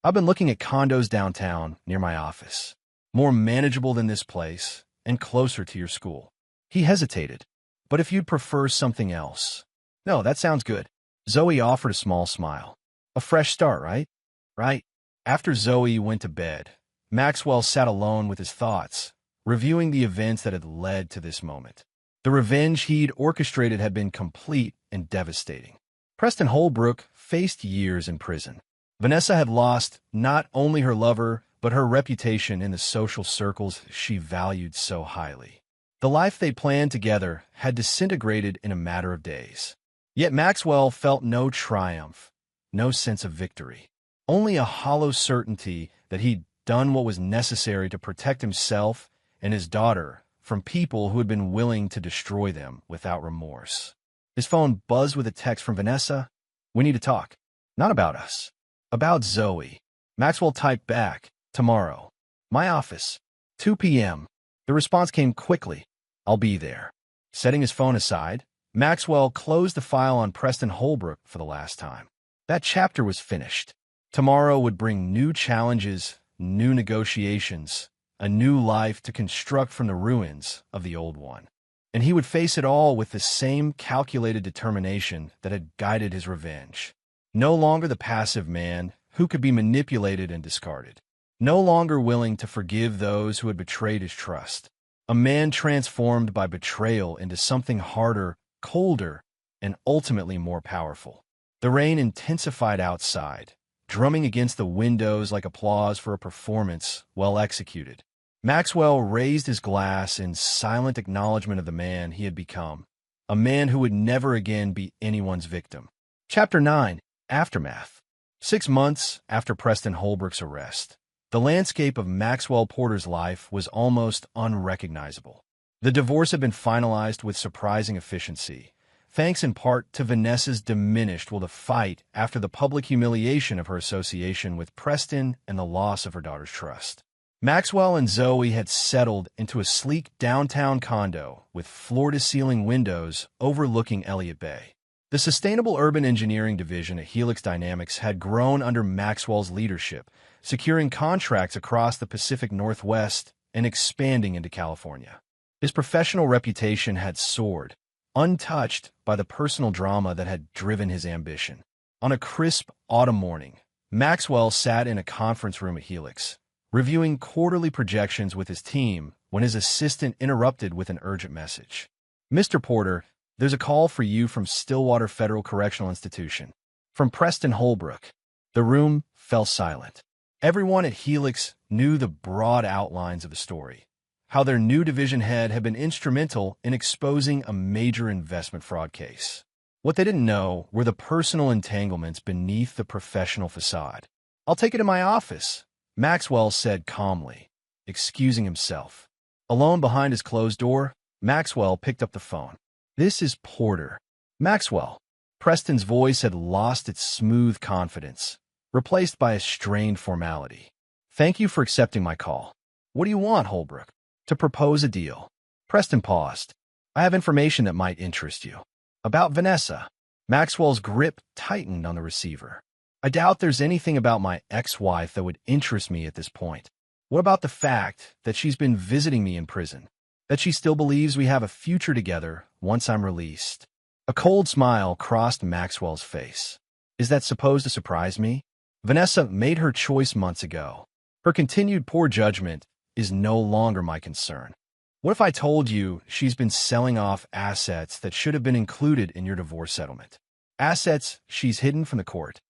Speaker 1: "I've been looking at condos downtown near my office. More manageable than this place and closer to your school." He hesitated. "But if you'd prefer something else." "No, that sounds good." Zoe offered a small smile. "A fresh start, right?" "Right." After Zoe went to bed, Maxwell sat alone with his thoughts, reviewing the events that had led to this moment. The revenge he'd orchestrated had been complete and devastating. Preston Holbrook faced years in prison. Vanessa had lost not only her lover, but her reputation in the social circles she valued so highly. The life they planned together had disintegrated in a matter of days. Yet Maxwell felt no triumph, no sense of victory. Only a hollow certainty that he'd done what was necessary to protect himself and his daughter from people who had been willing to destroy them without remorse. His phone buzzed with a text from Vanessa. "We need to talk. Not about us. About Zoe." Maxwell typed back, "Tomorrow. My office. 2 p.m. The response came quickly. "I'll be there." Setting his phone aside, Maxwell closed the file on Preston Holbrook for the last time. That chapter was finished. Tomorrow would bring new challenges, new negotiations, a new life to construct from the ruins of the old one. And he would face it all with the same calculated determination that had guided his revenge. No longer the passive man who could be manipulated and discarded. No longer willing to forgive those who had betrayed his trust. A man transformed by betrayal into something harder, colder, and ultimately more powerful. The rain intensified outside, drumming against the windows like applause for a performance well executed. Maxwell raised his glass in silent acknowledgement of the man he had become, a man who would never again be anyone's victim. Chapter 9. Aftermath. 6 months after Preston Holbrook's arrest, the landscape of Maxwell Porter's life was almost unrecognizable. The divorce had been finalized with surprising efficiency, thanks in part to Vanessa's diminished will to fight after the public humiliation of her association with Preston and the loss of her daughter's trust. Maxwell and Zoe had settled into a sleek downtown condo with floor-to-ceiling windows overlooking Elliott Bay. The Sustainable Urban Engineering Division at Helix Dynamics had grown under Maxwell's leadership, securing contracts across the Pacific Northwest and expanding into California. His professional reputation had soared, untouched by the personal drama that had driven his ambition. On a crisp autumn morning, Maxwell sat in a conference room at Helix, reviewing quarterly projections with his team when his assistant interrupted with an urgent message. "Mr. Porter, there's a call for you from Stillwater Federal Correctional Institution. From Preston Holbrook." The room fell silent. Everyone at Helix knew the broad outlines of the story, how their new division head had been instrumental in exposing a major investment fraud case. What they didn't know were the personal entanglements beneath the professional facade. "I'll take it in my office," Maxwell said calmly, excusing himself. Alone behind his closed door, Maxwell picked up the phone. "This is Porter." "Maxwell." Preston's voice had lost its smooth confidence, replaced by a strained formality. "Thank you for accepting my call. What do you want, Holbrook?" "To propose a deal." Preston paused. "I have information that might interest you." "About Vanessa." Maxwell's grip tightened on the receiver. "I doubt there's anything about my ex-wife that would interest me at this point. What about the fact that she's been visiting me in prison? That she still believes we have a future together once I'm released?" A cold smile crossed Maxwell's face. "Is that supposed to surprise me? Vanessa made her choice months ago. Her continued poor judgment is no longer my concern. What if I told you she's been selling off assets that should have been included in your divorce settlement? Assets she's hidden from the court."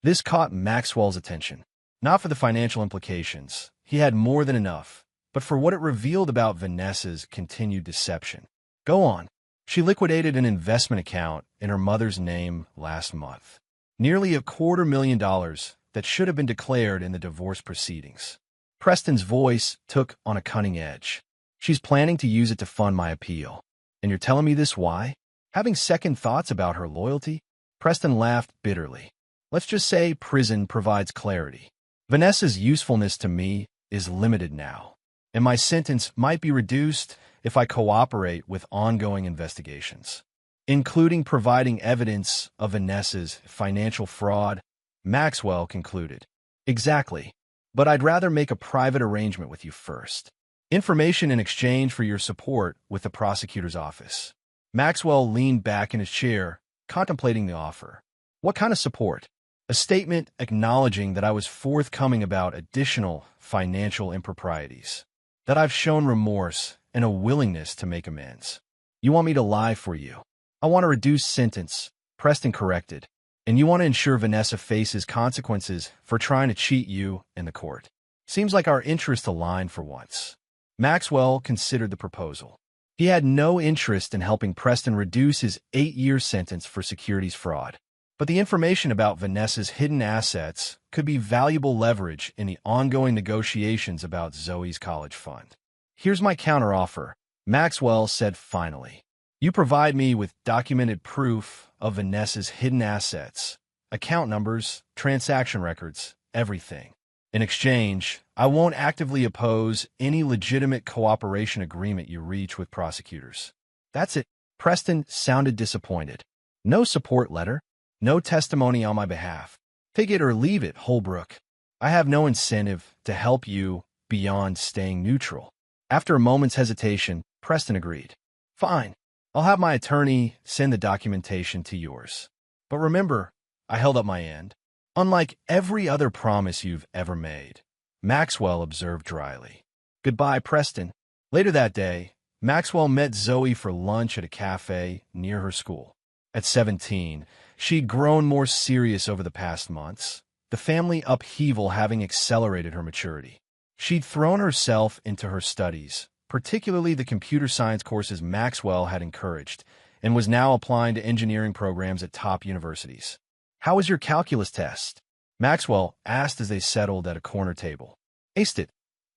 Speaker 1: This caught Maxwell's attention. Not for the financial implications. He had more than enough. But for what it revealed about Vanessa's continued deception. "Go on." "She liquidated an investment account in her mother's name last month. Nearly $250,000 that should have been declared in the divorce proceedings." Preston's voice took on a cunning edge. "She's planning to use it to fund my appeal. And you're telling me this why? Having second thoughts about her loyalty?" Preston laughed bitterly. "Let's just say prison provides clarity. Vanessa's usefulness to me is limited now, and my sentence might be reduced if I cooperate with ongoing investigations, including providing evidence of Vanessa's financial fraud," Maxwell concluded. "Exactly. But I'd rather make a private arrangement with you first. Information in exchange for your support with the prosecutor's office." Maxwell leaned back in his chair, contemplating the offer. "What kind of support?" "A statement acknowledging that I was forthcoming about additional financial improprieties, that I've shown remorse and a willingness to make amends." "You want me to lie for you?" "I want a reduced sentence," Preston corrected. "And you want to ensure Vanessa faces consequences for trying to cheat you and the court. Seems like our interests align for once." Maxwell considered the proposal. He had no interest in helping Preston reduce his 8-year sentence for securities fraud. But the information about Vanessa's hidden assets could be valuable leverage in the ongoing negotiations about Zoe's college fund. "Here's my counteroffer," Maxwell said finally. "You provide me with documented proof of Vanessa's hidden assets, account numbers, transaction records, everything. In exchange, I won't actively oppose any legitimate cooperation agreement you reach with prosecutors." "That's it." Preston sounded disappointed. "No support letter? No testimony on my behalf? Take it or leave it, Holbrook. I have no incentive to help you beyond staying neutral." After a moment's hesitation, Preston agreed. "Fine. I'll have my attorney send the documentation to yours. But remember, I held up my end. Unlike every other promise you've ever made," Maxwell observed dryly. "Goodbye, Preston." Later that day, Maxwell met Zoe for lunch at a cafe near her school. At 17, She'd grown more serious over the past months, the family upheaval having accelerated her maturity. She'd thrown herself into her studies, particularly the computer science courses Maxwell had encouraged, and was now applying to engineering programs at top universities. "How was your calculus test?" Maxwell asked as they settled at a corner table. "Aced it,"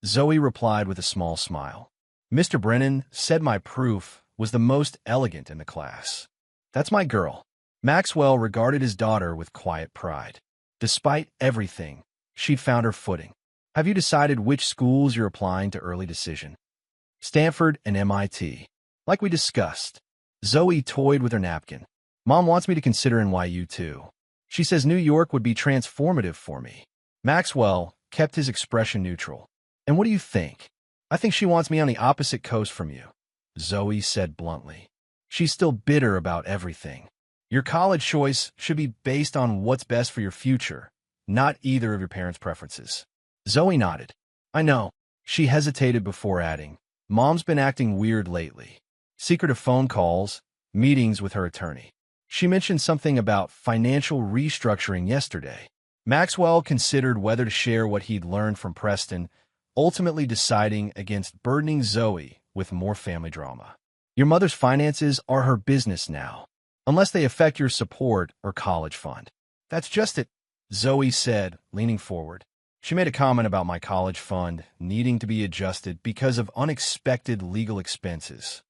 Speaker 1: Zoe replied with a small smile. "Mr. Brennan said my proof was the most elegant in the class." "That's my girl." Maxwell regarded his daughter with quiet pride. Despite everything, she'd found her footing. "Have you decided which schools you're applying to early decision?" "Stanford and MIT. Like we discussed." Zoe toyed with her napkin. "Mom wants me to consider NYU too. She says New York would be transformative for me." Maxwell kept his expression neutral. "And what do you think?" "I think she wants me on the opposite coast from you," Zoe said bluntly. "She's still bitter about everything. Your college choice should be based on what's best for your future, not either of your parents' preferences." Zoe nodded. "I know." She hesitated before adding, "Mom's been acting weird lately. Secretive phone calls, meetings with her attorney. She mentioned something about financial restructuring yesterday." Maxwell considered whether to share what he'd learned from Preston, ultimately deciding against burdening Zoe with more family drama. "Your mother's finances are her business now, unless they affect your support or college fund." "That's just it," Zoe said, leaning forward. "She made a comment about my college fund needing to be adjusted because of unexpected legal expenses."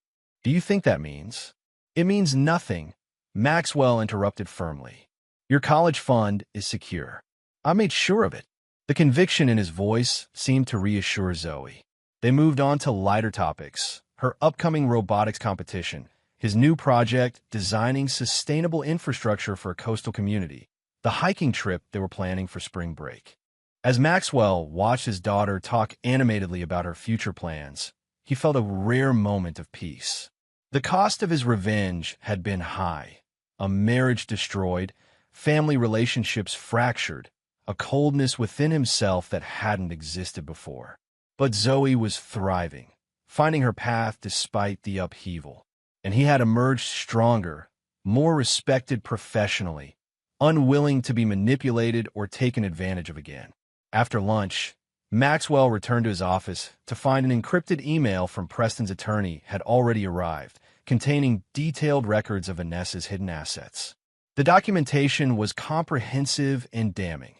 Speaker 1: "Do you think that means?" "It means nothing," Maxwell interrupted firmly. "Your college fund is secure. I made sure of it." The conviction in his voice seemed to reassure Zoe. They moved on to lighter topics: her upcoming robotics competition, his new project designing sustainable infrastructure for a coastal community, the hiking trip they were planning for spring break. As Maxwell watched his daughter talk animatedly about her future plans, he felt a rare moment of peace. The cost of his revenge had been high: a marriage destroyed, family relationships fractured, a coldness within himself that hadn't existed before. But Zoe was thriving, finding her path despite the upheaval, and he had emerged stronger, more respected professionally, unwilling to be manipulated or taken advantage of again. After lunch, Maxwell returned to his office to find an encrypted email from Preston's attorney had already arrived, containing detailed records of Vanessa's hidden assets. The documentation was comprehensive and damning.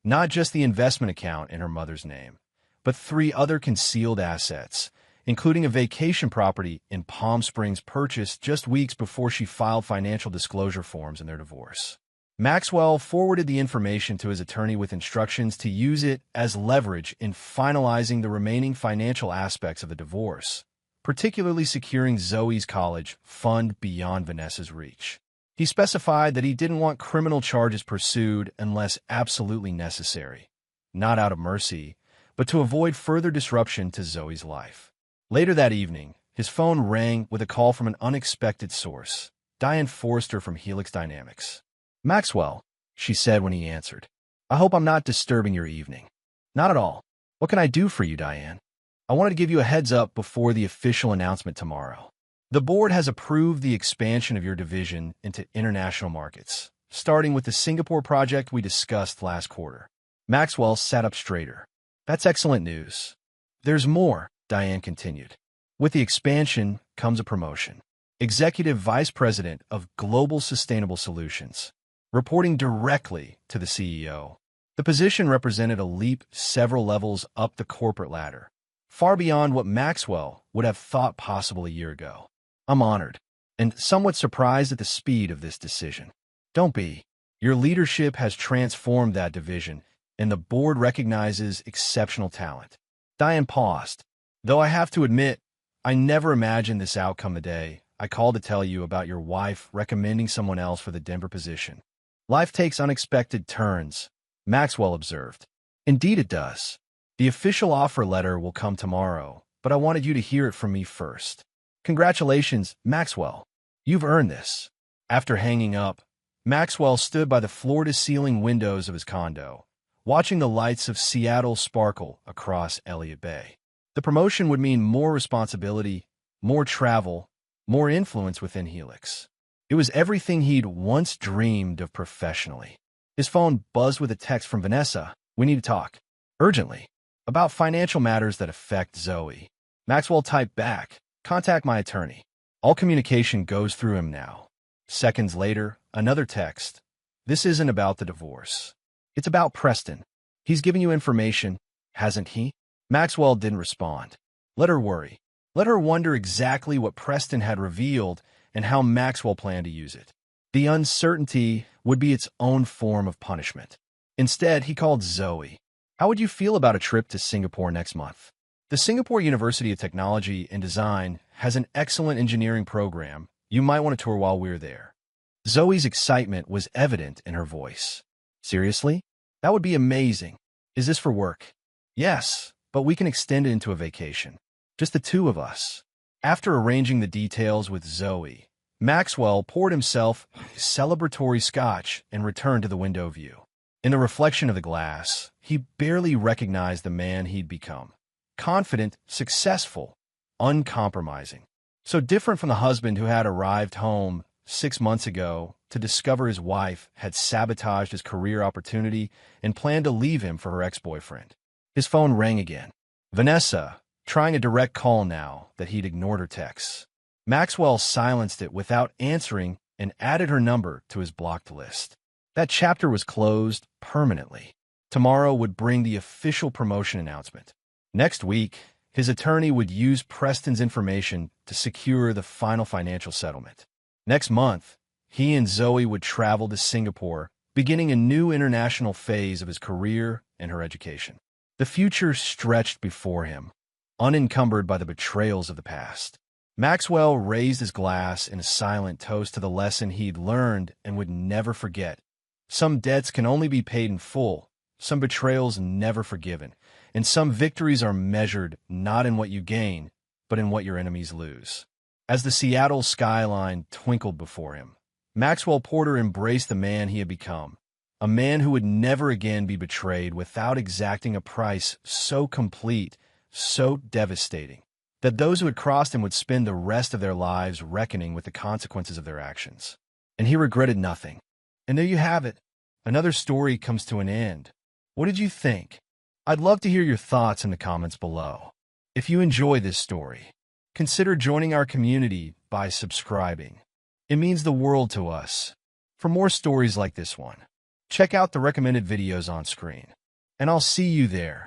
Speaker 1: Not just the investment account in her mother's name, but 3 other concealed assets, including a vacation property in Palm Springs purchased just weeks before she filed financial disclosure forms in their divorce. Maxwell forwarded the information to his attorney with instructions to use it as leverage in finalizing the remaining financial aspects of the divorce, particularly securing Zoe's college fund beyond Vanessa's reach. He specified that he didn't want criminal charges pursued unless absolutely necessary, not out of mercy, but to avoid further disruption to Zoe's life. Later that evening, his phone rang with a call from an unexpected source, Diane Forrester from Helix Dynamics. "Maxwell," she said when he answered. "I hope I'm not disturbing your evening." "Not at all. What can I do for you, Diane?" "I wanted to give you a heads up before the official announcement tomorrow. The board has approved the expansion of your division into international markets, starting with the Singapore project we discussed last quarter." Maxwell sat up straighter. "That's excellent news." "There's more," Diane continued. "With the expansion comes a promotion. Executive Vice President of Global Sustainable Solutions, reporting directly to the CEO. The position represented a leap several levels up the corporate ladder, far beyond what Maxwell would have thought possible a year ago. "I'm honored, and somewhat surprised at the speed of this decision." "Don't be. Your leadership has transformed that division, and the board recognizes exceptional talent." Diane paused. "Though I have to admit, I never imagined this outcome the day I called to tell you about your wife recommending someone else for the Denver position." "Life takes unexpected turns," Maxwell observed. "Indeed it does. The official offer letter will come tomorrow, but I wanted you to hear it from me first." "Congratulations, Maxwell. You've earned this." After hanging up, Maxwell stood by the floor-to-ceiling windows of his condo, watching the lights of Seattle sparkle across Elliott Bay. The promotion would mean more responsibility, more travel, more influence within Helix. It was everything he'd once dreamed of professionally. His phone buzzed with a text from Vanessa. "We need to talk. Urgently. About financial matters that affect Zoe." Maxwell typed back, "Contact my attorney." All communication goes through him now. Seconds later, another text. "This isn't about the divorce. It's about Preston. He's given you information, hasn't he?" Maxwell didn't respond. Let her worry. Let her wonder exactly what Preston had revealed and how Maxwell planned to use it. The uncertainty would be its own form of punishment. Instead, he called Zoe. "How would you feel about a trip to Singapore next month? The Singapore University of Technology and Design has an excellent engineering program. You might want to tour while we're there." Zoe's excitement was evident in her voice. "Seriously? That would be amazing. Is this for work?" "Yes, but we can extend it into a vacation. Just the two of us." After arranging the details with Zoe, Maxwell poured himself celebratory scotch and returned to the window view. In the reflection of the glass, he barely recognized the man he'd become. Confident, successful, uncompromising. So different from the husband who had arrived home 6 months ago to discover his wife had sabotaged his career opportunity and planned to leave him for her ex-boyfriend. His phone rang again. Vanessa, trying a direct call now that he'd ignored her texts. Maxwell silenced it without answering and added her number to his blocked list. That chapter was closed permanently. Tomorrow would bring the official promotion announcement. Next week, his attorney would use Preston's information to secure the final financial settlement. Next month, he and Zoe would travel to Singapore, beginning a new international phase of his career and her education. The future stretched before him, unencumbered by the betrayals of the past. Maxwell raised his glass in a silent toast to the lesson he'd learned and would never forget. Some debts can only be paid in full, some betrayals never forgiven, and some victories are measured not in what you gain, but in what your enemies lose. As the Seattle skyline twinkled before him, Maxwell Porter embraced the man he had become, a man who would never again be betrayed without exacting a price so complete, so devastating, that those who had crossed him would spend the rest of their lives reckoning with the consequences of their actions. And he regretted nothing. And there you have it. Another story comes to an end. What did you think? I'd love to hear your thoughts in the comments below. If you enjoy this story, consider joining our community by subscribing. It means the world to us. For more stories like this one, check out the recommended videos on screen. And I'll see you there.